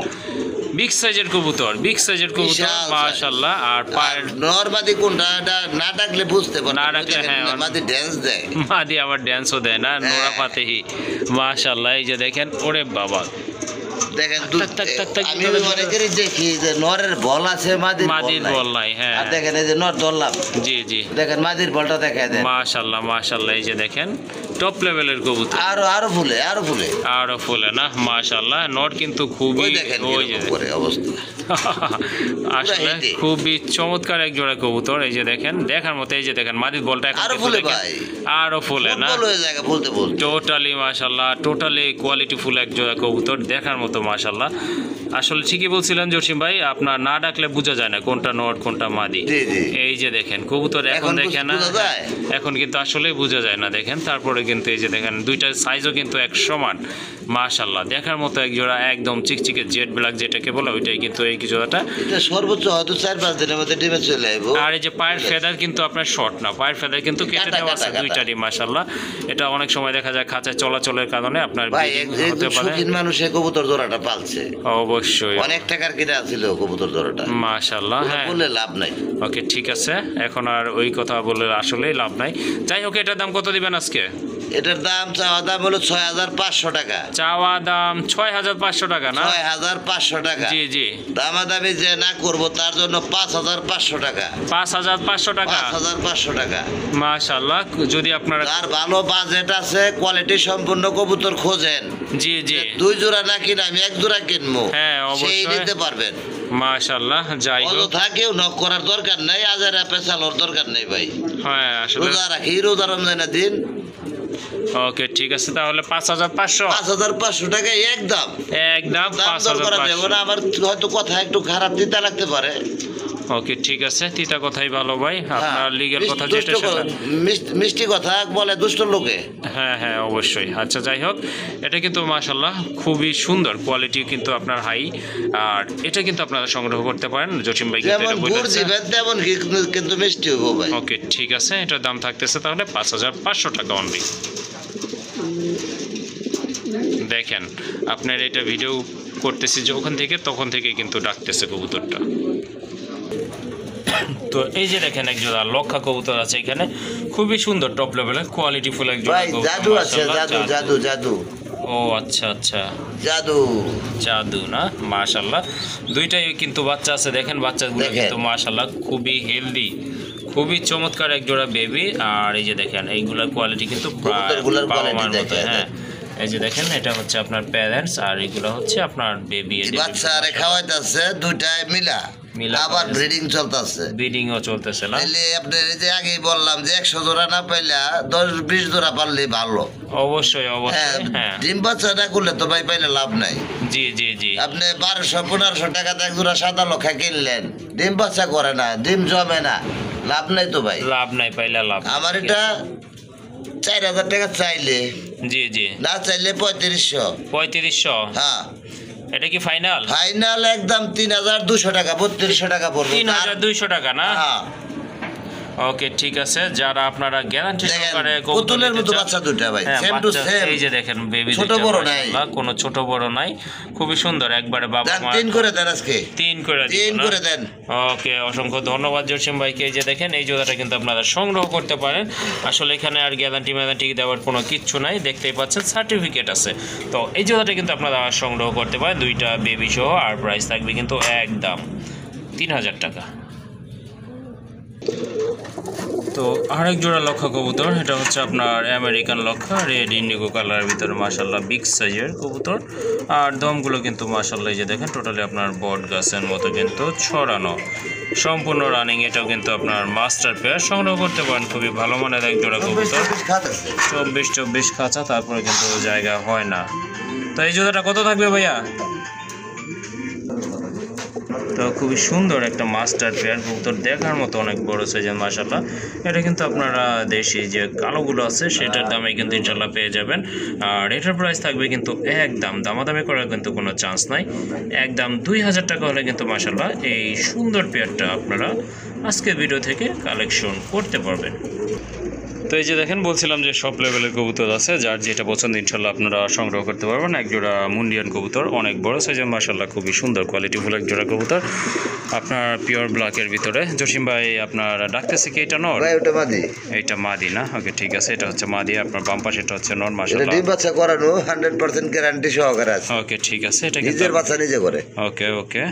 বিগ সাইজের কবুতর বিশাল মাশাআল্লাহ। আর পায়ের নরমাদি কোনটা এটা না ডাকলে বুঝতে পারবে না ডাকলে, হ্যাঁ, মাদি ড্যান্স দেয়। মাদি আবার ড্যান্সও দেয় না, নোরা ফাতেহি মাশাআল্লাহ। এই যে দেখেন, ওরে বাবা, দেখেন টাক, টাক, টাক, টাক, আমি টাক, অনেকেরই দেখি যে নরের বল আছে, মাদির বল নাই। হ্যাঁ আর দেখেন এই যে নর ধরলাম, জি জি, দেখেন মাদির বলটা দেখায় দেন। মাশাআল্লাহ। এই যে দেখেন টপ লেভেলের কবুতর, আরো ফুলে আরো ফুলে না মাশাআল্লাহ। নট কিন্তু খুবই, ওই দেখেন ওই যে করে অবস্থা। আসলে হেঁটে। খুবই চমৎকার এক জোড়া কবুতর। এই যে দেখেন, দেখার মতো। এই যে দেখেন মাদির বলটা এখন আরো কিন্তু ফুলে দেখেন, ভাই, আরো ফুলে না, ফুটবল হয়ে যায় বলতে টোটালি মাশাআল্লাহ, টোটালি কোয়ালিটি ফুল এক জোড়া কবুতর, দেখার মতো মাশাআল্লাহ। আসলে ঠিকই বলছিলেন জসিম ভাই, আপনার না ডাকলে বোঝা যায় না কোনটা নট কোনটা মাদি। জি, জি। এই যে দেখেন কবুতর এখন এখন দেখেন না, বোঝা যায়? এখন কিন্তু আসলে বোঝা যায় না। দেখেন তারপরে কিন্তু এই যে দেখেন দুইটার সাইজও কিন্তু এক সমান মাশাআল্লাহ, দেখার মতো এক জোড়া, একদম চিকচিকে জেড ব্ল্যাক যেটাকে বলে, ওইটাই কিন্তু এই জোড়াটা। এটা সর্বোচ্চ হয়তো 4-5 দিনের মধ্যে ডিমে চলে আসবো। আর এই যে পায়ের ফেদার কিন্তু আপনার শর্ট না, পায়ের ফেদার কিন্তু কেটে কাটা, দেওয়া আছে কাটা, কাটা। দুইটারই মাশাআল্লাহ। এটা অনেক সময় দেখা যায় খাঁচায় চলাচলের কারণে আপনার ভাই bleeding হতে পারে। শৌখিন মানুষে কবুতর জোড়াটা পালছে, অবশ্যই অনেক টাকার কিনা ছিল কবুতর জোড়াটা, মাশাআল্লাহ। হ্যাঁ বলে লাভ নাই। ওকে ঠিক আছে, এখন আর ওই কথা বলে আসলেই লাভ নাই। যাই হোক, এটার দাম কত দিবেন আজকে? এটার দাম চাওয়া দাম হলো 6500 টাকা। চাওয়া দাম 6500 টাকা না? 6500 টাকা। জি জি, দামাদামি যে না করব তার জন্য 5500 টাকা। 5500 টাকা 5500 টাকা। মাশাআল্লাহ। যদি আপনারা, যার ভালো বাজেট আছে, কোয়ালিটি সম্পূর্ণ কবুতর খোঁজেন, জি জি, 2 জোড়া না কিনে আমি 1 জোড়া কিনবো, হ্যাঁ, সেই অবশ্যই। নিতে পারবেন। মাশাআল্লাহ। যাই হোক, অযথা কেউ নক করার দরকার নাই, আজারে পেছানোর দরকার নেই ভাই। হ্যাঁ আসলে রোজা রাখি, রোজা রমজানের দিন। ওকে ঠিক আছে, তাহলে 5500 5500 টাকা একদম। একদম দাম দর করা যাবে 5500। না। আমার হয়তো কথা একটু খারাপ দিতে লাগতে পারে। ওকে ঠিক আছে, তিতা কথাই ভালো ভাই, আপনার লিগের কথা দুষ্ট যেটা সেটা। মিষ্টি কথা বলে দুষ্ট লোকে। হ্যাঁ হ্যাঁ অবশ্যই। আচ্ছা যাই হোক, এটা কিন্তু মাশাআল্লাহ খুবই সুন্দর, কোয়ালিটি কিন্তু আপনার হাই। আর এটা কিন্তু আপনারা সংগ্রহ করতে পারেন, জসিম ভাই কিন্তু যেমন এটা গুড় বলেছে। দিবেন তেমন কিন্তু মিষ্টি হবো ভাই। ওকে ঠিক আছে, এটার দাম থাকতেছে তাহলে 5500 টাকা অনলি। দেখেন আপনার এটা ভিডিও করতেছি যে ওখান থেকে, তখন থেকে কিন্তু ডাকতেছে কবুতরটা। তো এই যে দেখেন এক জোড়া লক্ষা কবুতর আছে এখানে, খুবই সুন্দর টপ লেভেলের কোয়ালিটি ফুল এক জোড়া ভাই কবুতর, জাদু আছে, মাশাআল্লাহ, জাদু। ও আচ্ছা আচ্ছা, জাদু না মাশাআল্লাহ। দুইটাই কিন্তু বাচ্চা আছে, দেখেন বাচ্চাগুলো দেখেন। কিন্তু মাশাআল্লাহ খুবই হেলদি, খুবই চমৎকার এক জোড়া বেবি। আর এই যে দেখেন এইগুলার কোয়ালিটি কিন্তু প্রায় কবুতরগুলোর বাবা quality মার মতো। দেখেন। হ্যাঁ এই যে দেখেন, এটা হচ্ছে আপনার প্যারেন্টস আর এগুলো হচ্ছে আপনার বেবি। বাচ্চা আরে খাওয়াইতেছে দুইটাই মিলা, আবার ব্রিডিং চলতেছে, ব্রিডিংও চলতেছে না? তাহলে আপনার এই যে আগেই বললাম যে 100 জোড়া না পাইলা 10-20 জোড়া পারলে ভালো। অবশ্যই অবশ্যই। হ্যাঁ ডিম বাচ্চা না করলে তো ভাই পাইলে লাভ নাই। জি জি জি, আপনি 1200-1500 টাকাতে এক জোড়া সাদা লক্ষা কিনলেন, ডিম বাচ্চা করে না, ডিম জমে না, লাভ নাই তো ভাই। লাভ নাই, পাইলে লাভ। আমার এটা 4000 টাকা চাইলে, জি জি, না চাইলে 3500। 3500? হ্যাঁ এটা কি ফাইনাল? ফাইনাল একদম 3200 টাকা, 3200 টাকা পড়বে। 3200 টাকা না? হ্যাঁ ওকে ঠিক আছে, যারা আপনারা গ্যারান্টি সহকারে পুতুলের মতো বাচ্চা দুটো ভাই, সেম টু সেম। এই যে দেখেন বেবি ছোট বড় নাই, কোনো ছোট বড় নাই, খুবই সুন্দর একবারে বাবা মা। 3 করে দেন আজকে, 3 করে দিন, 3 করে দেন। ওকে, অসংখ্য ধন্যবাদ জসিম ভাইকে। এই যে দেখেন এই জোড়াটা কিন্তু আপনারা সংগ্রহ করতে পারেন। আসলে এখানে আর গ্যারান্টি ম্যারান্টি দেওয়ার কোনো কিচ্ছু নাই, দেখতেই পাচ্ছেন সার্টিফিকেট আছে। তো এই জোড়াটা কিন্তু আপনারা সংগ্রহ করতে পারেন, দুইটা বেবি সহ। আর প্রাইস থাকবে কিন্তু একদম 3000 টাকা। তো আরেক জোড়া লক্ষা কবুতর, এটা হচ্ছে আপনার আমেরিকান লক্ষা, রেড ইন্ডিগো কালারের ভিতরে মাশাআল্লাহ বিগ সাইজের কবুতর। আর দমগুলো কিন্তু মাশাআল্লাহ এই যে দেখেন টোটালি আপনার বট গাছের মতো কিন্তু ছড়ানো, সম্পূর্ণ রানিং। এটাও কিন্তু আপনার মাস্টার পেয়ার, সংগ্রহ করতে পারেন। খুবই ভালো মানের এক জোড়া কবুতর, 24 খাঁচা, তারপরে কিন্তু জায়গা হয় না। তো এই জোড়াটা কত থাকবে ভাইয়া? তো খুবই সুন্দর একটা মাস্টার পেয়ার কবুতর, দেখার মতো অনেক বড় সাইজের মাশাআল্লাহ। এটা কিন্তু আপনারা দেশি যে কালোগুলো আছে সেটার দামে কিন্তু ইনশাল্লাহ পেয়ে যাবেন। আর এটার প্রাইস থাকবে কিন্তু একদম, দামাদামি করার কিন্তু কোনো চান্স নাই, একদম 2000 টাকা হলে কিন্তু মাশাআল্লাহ এই সুন্দর পেয়ারটা আপনারা আজকের ভিডিও থেকে কালেকশন করতে পারবেন। তো এই যে দেখেন বলছিলাম যে সব লেভেলের কবুতর আছে, যার যেটা পছন্দ ইনশাল্লাহ আপনারা সংগ্রহ করতে পারবেন। এক জোড়া মুন্ডিয়ান কবুতর, অনেক বড় সাইজের মাশাআল্লাহ, খুবই সুন্দর কোয়ালিটিফুল এক জোড়া কবুতর, আপনার পিওর ব্ল্যাকের ভিতরে। জসিম ভাই আপনার ডাকতেছে কি এটা নর? ভাই ওটা মাদি। এইটা মাদি না? ওকে ঠিক আছে, এটা হচ্ছে মাদি। আপনার বাম পাশে এটা হচ্ছে নর মাশাআল্লাহ। ডিম বাচ্চা করানো 100% গ্যারান্টি সহকারে আছে। ওকে ঠিক আছে, এটা কিন্তু নিজের বাচ্চা নিজে করে। ওকে ওকে,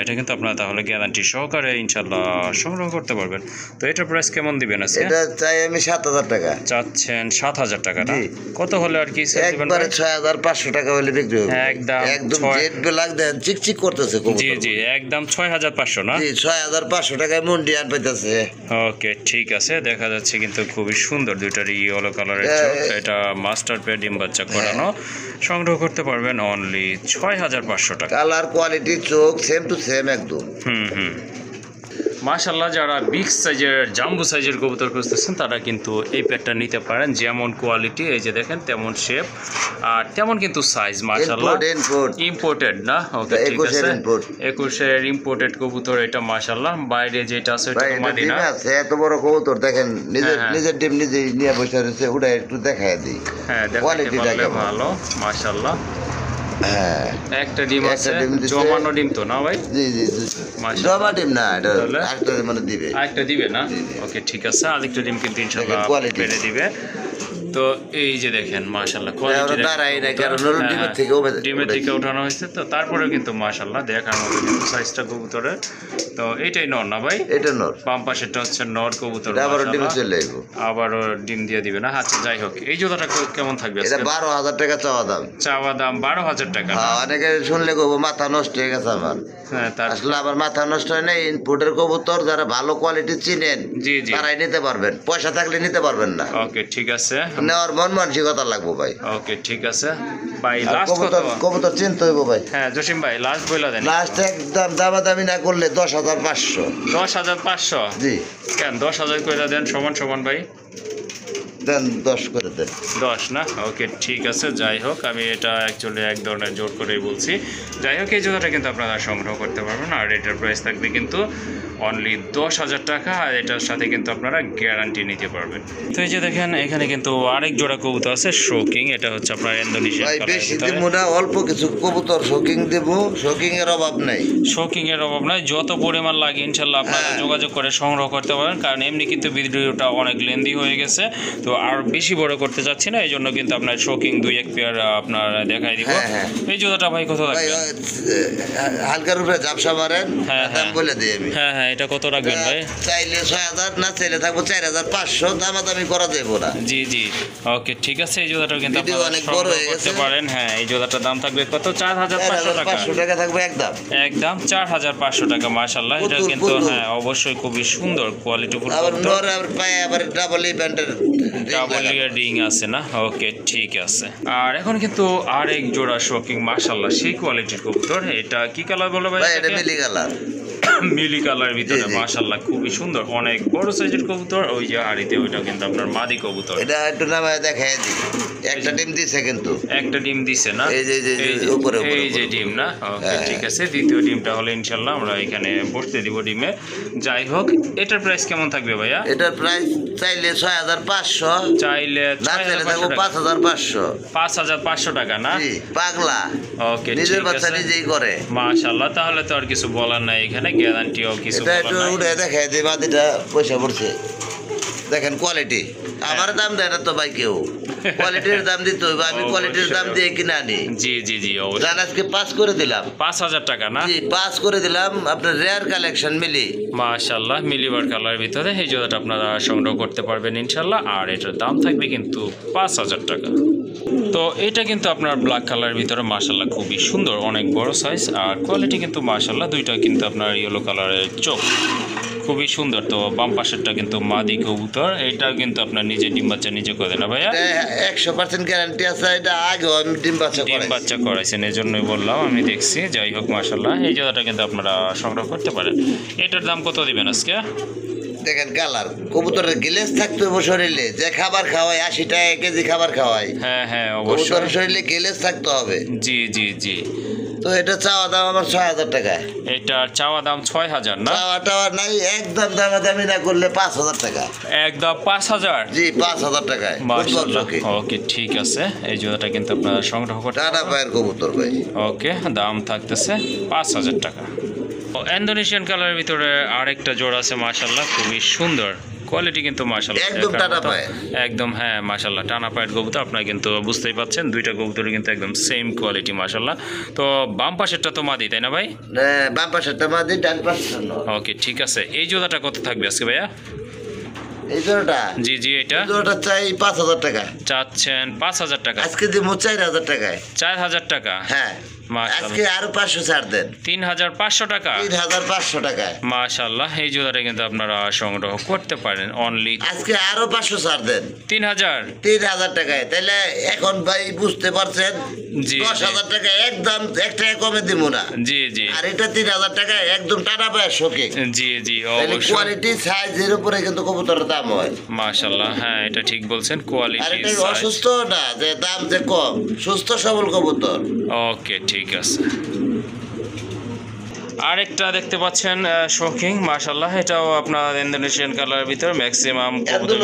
এটা কিন্তু আপনারা তাহলে গ্যারান্টি সহকারে ইনশাআল্লাহ সংগ্রহ করতে পারবেন। তো এটার প্রাইস কেমন দিবেন আজকে? এটা চাই আমি 7000 টাকা। চাচ্ছেন 7000 টাকা না? কত হলে আর কি সেল দিবেন? একবারে 6500 টাকা হলে বিক্রি হবে। একদম জেড ব্ল্যাক দেন, চিকচিক করতেছে কবুতর। জি জি, একদম 6500 না? জি 6500 টাকায় মুন্ডিয়ান পাইতেছে। ওকে ঠিক আছে, দেখা যাচ্ছে কিন্তু খুবই সুন্দর দুইটার ইয়েলো কালারের চোখ। এটা মাস্টার পেয়ার, ডিম বাচ্চা করানো, সংগ্রহ করতে পারবেন অনলি 6500 টাকা। কালার কোয়ালিটি চোখ সেম টু সেম একদম। হুম। মাশাআল্লাহ, যারা বিগ সাইজের জাম্বু সাইজের কবুতর খুঁজতেছেন তারা কিন্তু এই পেয়ারটা নিতে পারেন। যেমন কোয়ালিটি এই যে দেখেন, তেমন শেপ আর তেমন কিন্তু সাইজ মাশাআল্লাহ। ইম্পোর্টেড না? ওকে ঠিক আছে, 21-এর ইম্পোর্টেড কবুতর এটা মাশাআল্লাহ। বাইরে যেটা আছে ওটা তো মাদি না? এত বড় কবুতর দেখেন, নিজের ডিম নিজে নিয়ে বসে রয়েছে, ওটা একটু দেখায় দিই। হ্যাঁ, কোয়ালিটি ভালো মাশাআল্লাহ। হ্যাঁ, একটা ডিম আছে, জমানো ডিম তো না ভাই? জি জি জি, জমা ডিম না, এটা একটা মানে দিবে, আরেকটা দিবে না? ওকে ঠিক আছে, আরেকটা ডিম কিন্তু ইনশাআল্লাহ পেরে দিবে। তো এই যে দেখেন মাশাআল্লাহ, ডিমের থেকে উঠানো হয়েছে, তো তারপরেও কিন্তু মাশাআল্লাহ দেখার মতো কিন্তু সাইজটা কবুতরের। তো এইটাই নর না ভাই? এটা নর। বাম পাশেরটা হচ্ছে নর কবুতর, আবারও ডিম দিয়ে দিবে না? আচ্ছা যাই হোক, এই জোড়াটা কেমন থাকবে? এটা 12000 টাকা চাওয়া দাম। 12000 টাকা? অনেকে শুনলে কবো মাথা নষ্ট হয়ে গেছে আমার। হ্যাঁ, আসলে আমার মাথা নষ্ট হয় না। ইনপুটের কবুতর যারা ভালো কোয়ালিটি চিনেন তারাই নিতে পারবেন, পয়সা থাকলে নিতে পারবেন না। ওকে ঠিক আছে, নেওয়ার মন মানসিকতা লাগবো ভাই। ওকে ঠিক আছে ভাই, লাস্ট কবুতর চিনতে হইব ভাই। হ্যাঁ জসিম ভাই, লাস্ট বইলা দেন। লাস্ট একদম দামাদামি না করলে 10500। 10500? জি। কেন 10000 করে দেন সমান ভাই? দেন 10 করে দেন। 10 না? ওকে ঠিক আছে, যাই হোক আমি এটা অ্যাকচুয়ালি এক ধরনের জোর করেই বলছি। যাই হোক, এই জোড়াটা কিন্তু আপনারা সংগ্রহ করতে পারবেন। আর এটার প্রাইস থাকবে কিন্তু অনলি 10000 টাকা, আর এটার সাথে কিন্তু আপনারা গ্যারান্টি নিতে পারবেন। তো এই যে দেখেন এখানে কিন্তু আরেক জোড়া কবুতর আছে, শোকিং। এটা হচ্ছে আপনার ইন্দোনেশিয়ান কালার। বেশি দেব না, অল্প কিছু কবুতর শোকিং দেব, শোকিং এর অভাব নাই। শোকিং এর অভাব নাই, যত পরিমাণ লাগে ইনশাআল্লাহ আপনারা যোগাযোগ করে সংগ্রহ করতে পারেন। কারণ এমনি কিন্তু ভিডিওটা অনেক লেন্দি হয়ে গেছে, তো আর বেশি বড় করতে যাচ্ছি না, এই জন্য কিন্তু আপনার শোকিং 2-1 পেয়ার আপনার দেখাই দিব। এই জোড়াটা ভাই কত রাখবেন? হালকার উপরে ঝাপসা মারেন, দাম বলে দিই আমি। হ্যাঁ, এটা কত রাখবেন ভাই? চাইলে 6000, না চাইলে থাকবো 4500, দামাদামি করা যাবে না। জি ওকে ঠিক আছে, এই জোড়াটা কিন্তু আপনারা অনেক বড় হয়ে করতে পারেন। হ্যাঁ, এই জোড়াটার দাম থাকবে কত? 4500 টাকা। 500 টাকা থাকবে একদম 4500 টাকা মাশাআল্লাহ। এটা কিন্তু হ্যাঁ অবশ্যই খুবই সুন্দর কোয়ালিটি ফুল। আবার নর আর পায়ে আবার ডাবল ইভেন্টের রিং আছে না? ওকে ঠিক আছে। আর এখন কিন্তু আরেক জোড়া শোকিং মাশাআল্লাহ, সেই কোয়ালিটির কবুতর। এটা কি কালার বলে ভাই? এটা মিলি কালার। মিলি কালার ভিতরে জি, জি। মাশাআল্লাহ খুবই সুন্দর, অনেক বড় সাইজের কবুতর। ওই যে হাড়িতে ওইটা কিন্তু আপনার মাদি কবুতর। এটা একটু নামায় দেখাই দিই, একটা ডিম দিছে কিন্তু। একটা ডিম দিছে না? এই যে এই যে উপরে এই যে ডিম না? ওকে হ্যাঁ। ঠিক আছে, দ্বিতীয় ডিমটা হলে ইনশাল্লাহ আমরা এখানে বসতে দিব ডিমে। যাই হোক, এটার প্রাইস কেমন থাকবে ভাইয়া? এটার প্রাইস চাইলে 6500, চাইলে না চাইলে থাকবো 5500। 5500 টাকা না? জি, পাগলা ওকে নিজের ঠিক বাচ্চা আছে নিজেই করে। মাশাআল্লাহ, তাহলে তো আর কিছু বলার নাই, এখানে গ্যারান্টিও কিছু এটা বলার একটু নাই। উঠে দেখাই দিই, মাটিটা পয়সা পড়ছে, দেখেন কোয়ালিটি। আমার দাম দেয় না তো ভাই কেউ, কোয়ালিটির দাম দিতে হইবে, আমি কোয়ালিটির দাম দিয়ে কিনে আনি। জি জি জি অবশ্যই। জান আজকে 5 করে দিলাম। 5000 টাকা না? জি 5 করে দিলাম, আপনার রেয়ার কালেকশন মিলি। মাশাআল্লাহ, মিলিবার কালার ভিতরে এই জোড়াটা আপনারা সংগ্রহ করতে পারবেন ইনশাল্লাহ। আর এটার দাম থাকবে কিন্তু 5000 টাকা। তো এটা কিন্তু আপনার ব্ল্যাক কালার ভিতরে মাশাআল্লাহ খুবই সুন্দর, অনেক বড় সাইজ। আর কোয়ালিটি কিন্তু মাশাআল্লাহ, দুইটা কিন্তু আপনার ইয়েলো কালারের চোখ, খুবই সুন্দর। তো বাম পাশেরটা কিন্তু মাদি কবুতর, এটাও কিন্তু আপনার নিজে ডিম বাচ্চা নিজে করে না ভাইয়া? 100% গ্যারান্টি আছে, এটা আগেও আমি ডিম বাচ্চা ডিম করাইছি। বাচ্চা করাইছেন, এই জন্যই বললাম, আমি দেখছি। যাই হোক মাশাআল্লাহ, এই জায়গাটা কিন্তু আপনারা সংগ্রহ করতে পারেন। এটার দাম কত দিবেন আজকে? দেখেন কালার, কবুতরের গিলেজ থাকতে হবে শরীরে, যে খাবার খাওয়ায় 80 টাকা কেজি খাবার খাওয়ায়, হ্যাঁ হ্যাঁ অবশ্যই। কবুতরের শরীরে গিলেজ থাকতে হবে। জি জি জি। তো এটা চাওয়া দাম আমার 6000 টাকা। এটার চাওয়া দাম 6000 না? চাওয়া টাওয়া নাই, একদম দামাদামি না করলে 5000 টাকা। একদম 5000? জি 5000 টাকায়। মাশাআল্লাহ, ওকে ঠিক আছে, এই জোড়াটা কিন্তু আপনারা সংগ্রহ করতে টানা পায়ের কবুতর ভাই। ওকে, দাম থাকতেছে 5000 টাকা। ইন্দোনেশিয়ান কালারের ভিতরে আরেকটা জোড়া আছে মাশাআল্লাহ, খুবই সুন্দর কোয়ালিটি কিন্তু মাশাআল্লাহ একদম টানা পায়ে। একদম হ্যাঁ মাশাআল্লাহ, টানা পায়ের কবুতর। আপনারা কিন্তু বুঝতেই পাচ্ছেন দুইটা কবুতরই কিন্তু একদম সেম কোয়ালিটি মাশাআল্লাহ। তো বাম পাশেরটা তো মাদি তাই না ভাই? বাম পাশেরটা মাদি, ডান পাশেরটা নর। ওকে ঠিক আছে, এই জোড়াটা কত থাকবে আজকে ভাইয়া? এই জোড়াটা, জি জি, এটা এই জোড়াটা চাই 5000 টাকা। চাচ্ছেন 5000 টাকা? আজকে দিব 4000 টাকায়। 4000 টাকা? হ্যাঁ মাশাআল্লাহ, আজকে আরো 500 ছাড় দেন। 3500 টাকা? 3500 টাকায়। মাশাআল্লাহ, এই জোড়াটা কিন্তু আপনারা সংগ্রহ করতে পারেন অনলি। আজকে আরো 500 ছাড় দেন। 3000 টাকায়। তাহলে এখন ভাই বুঝতে পারছেন, জি 10000 টাকা একদম 1 টাকা কমে দিব না। জি জি আর এটা 3000 টাকা একদম টানা পায় শোকে। জি জি তাহলে অবশ্যই। কোয়ালিটি সাইজের উপরে কিন্তু কবুতরের দাম হয়। মাশাআল্লাহ, হ্যাঁ এটা ঠিক বলছেন, আর কোয়ালিটি এটা অসুস্থ না যে দাম যে কম, সুস্থ সবল কবুতর। ওকে ঠিক আছে। আরেকটা দেখতে পাচ্ছেন শোকিং মাশাআল্লাহ, এটাও আপনার ইন্দোনেশিয়ান কালারের ভিতরে ম্যাক্সিমাম একদম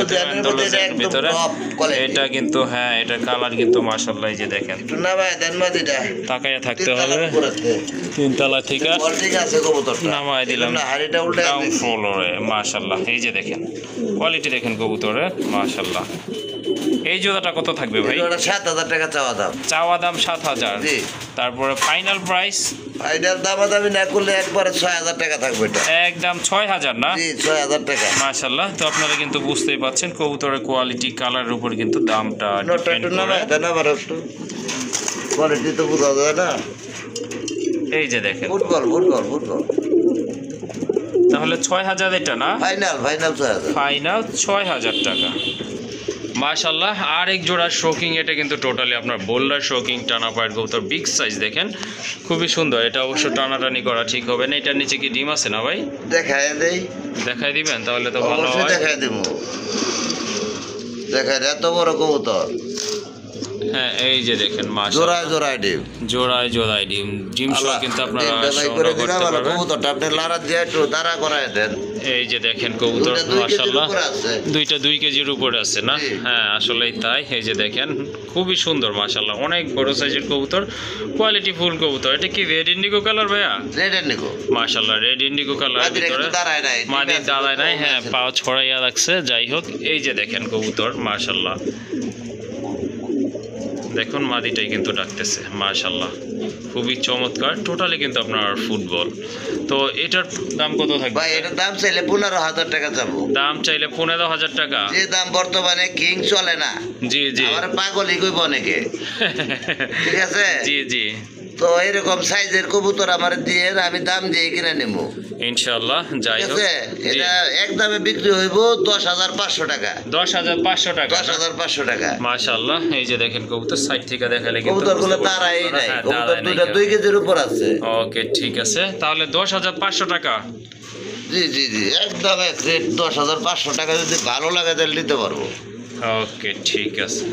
ভিতরে। top quality। এটা কিন্তু হ্যাঁ, এটার কালার কিন্তু মাশাআল্লাহ, এই যে দেখেন, একটু না ভাই দেন মাদিটা। তাকায়া থাকতে তিনতলার হবে। উপরেতে। তিনতলা থেকে ঠিক আছে কবুতরটা। নামায় দিলাম না হাড়িটা উল্টে গ্রাউন্ড দিছি। ফ্লোরে মাশাআল্লাহ, এই যে দেখেন কোয়ালিটি দেখেন কবুতরের মাশাআল্লাহ। এই জোড়াটা কত থাকবে ভাই? এটা 7000 টাকা চাওয়া দাম। চাওয়া দাম 7000। জি। তারপরে ফাইনাল প্রাইস? ফাইনাল দামাদামি না করলে একবারে 6000 টাকা থাকবে এটা। একদম 6000 না? জি 6000 টাকা। মাশাআল্লাহ, তো আপনারা কিন্তু বুঝতেই পাচ্ছেন কবুতরের কোয়ালিটি কালারের উপর কিন্তু দামটা নোটটা ডিপেন্ড একটু করে। নামায় দেন আবার একটু। কোয়ালিটি তো বোঝা যায় না। এই যে দেখেন, ফুটবল। তাহলে 6000 এটা না? ফাইনাল 6000। ফাইনাল 6000 টাকা। মাশাআল্লাহ, আরেক জোড়া শোকিং, এটা কিন্তু টোটালি আপনার বোল্ডার শোকিং, টানা পায়ের কবুতর, বিগ সাইজ দেখেন, খুবই সুন্দর। এটা অবশ্য টানাটানি করা ঠিক হবে না। এটার নিচে কি ডিম আছে না ভাই? দেখায় দেই। দেখাই দিবেন তাহলে তো ভালো অবশ্যই হয়। দেখায় দেব। দেখায় এত বড় কবুতর। হ্যাঁ এই যে দেখেন মাশাআল্লাহ, জোড়ায় ডিম। জোড়ায় ডিম সহ কিন্তু আপনারা করে সংগ্রহ দিলাম। করতে আর পারবেন। কবুতরটা আপনি লারা দিয়ে একটু দাঁড়া করায় দেন। এই যে দেখেন কবুতর দুইটা 2 কেজির মাশাআল্লাহ, উপরে আছে। দুইটা 2 কেজির উপরে আছে না? জি। হ্যাঁ আসলেই তাই। এই যে দেখেন খুবই সুন্দর মাশাআল্লাহ, অনেক বড় সাইজের কবুতর, কোয়ালিটি ফুল কবুতর। এটা কি রেড ইন্ডিগো কালার ভাইয়া? রেড এন্ড নিকো। মাশাআল্লাহ, রেড ইন্ডিগো কালার মাদির ভিতরে একটু দাঁড়ায় নাই। মাদি দাঁড়ায় নাই, হ্যাঁ আছে। পাও ছড়াইয়া রাখছে। যাই হোক, এই যে দেখেন কবুতর মাশাআল্লাহ, দেখুন মাদিটাই কিন্তু ডাকতেছে মাশাআল্লাহ, খুবই চমৎকার। টোটালি কিন্তু আপনার ফুটবল। তো এটার দাম কত থাকবে ভাই এটার দাম চাইলে 15000 টাকা যাবো। দাম চাইলে 15000 টাকা? যে দাম বর্তমানে কিং চলে না। জি জি আমার পাগলই কইব অনেকে। ঠিক আছে। জি জি তো এরকম সাইজের কবুতর আমার দিয়ে আমি দাম দিয়ে কিনে নেব, ইনশাআল্লাহ। যাই ঠিক হোক, আছে? এটা একদমে বিক্রি হইব 10,500 টাকা। 10,500 টাকা। 10,500 টাকা। মাশাআল্লাহ। এই যে দেখেন কবুতর সাইড থেকে দেখালে কিন্তু কবুতর গুলো তারাই নাই, কবুতর দুইটা 2 কেজির উপর আছে। ওকে, ঠিক আছে, তাহলে 10,500 টাকা। জি জি জি, একদম এক রেট 10,500 টাকা। যদি ভালো লাগে তাহলে নিতে পারবো। ওকে, ঠিক আছে।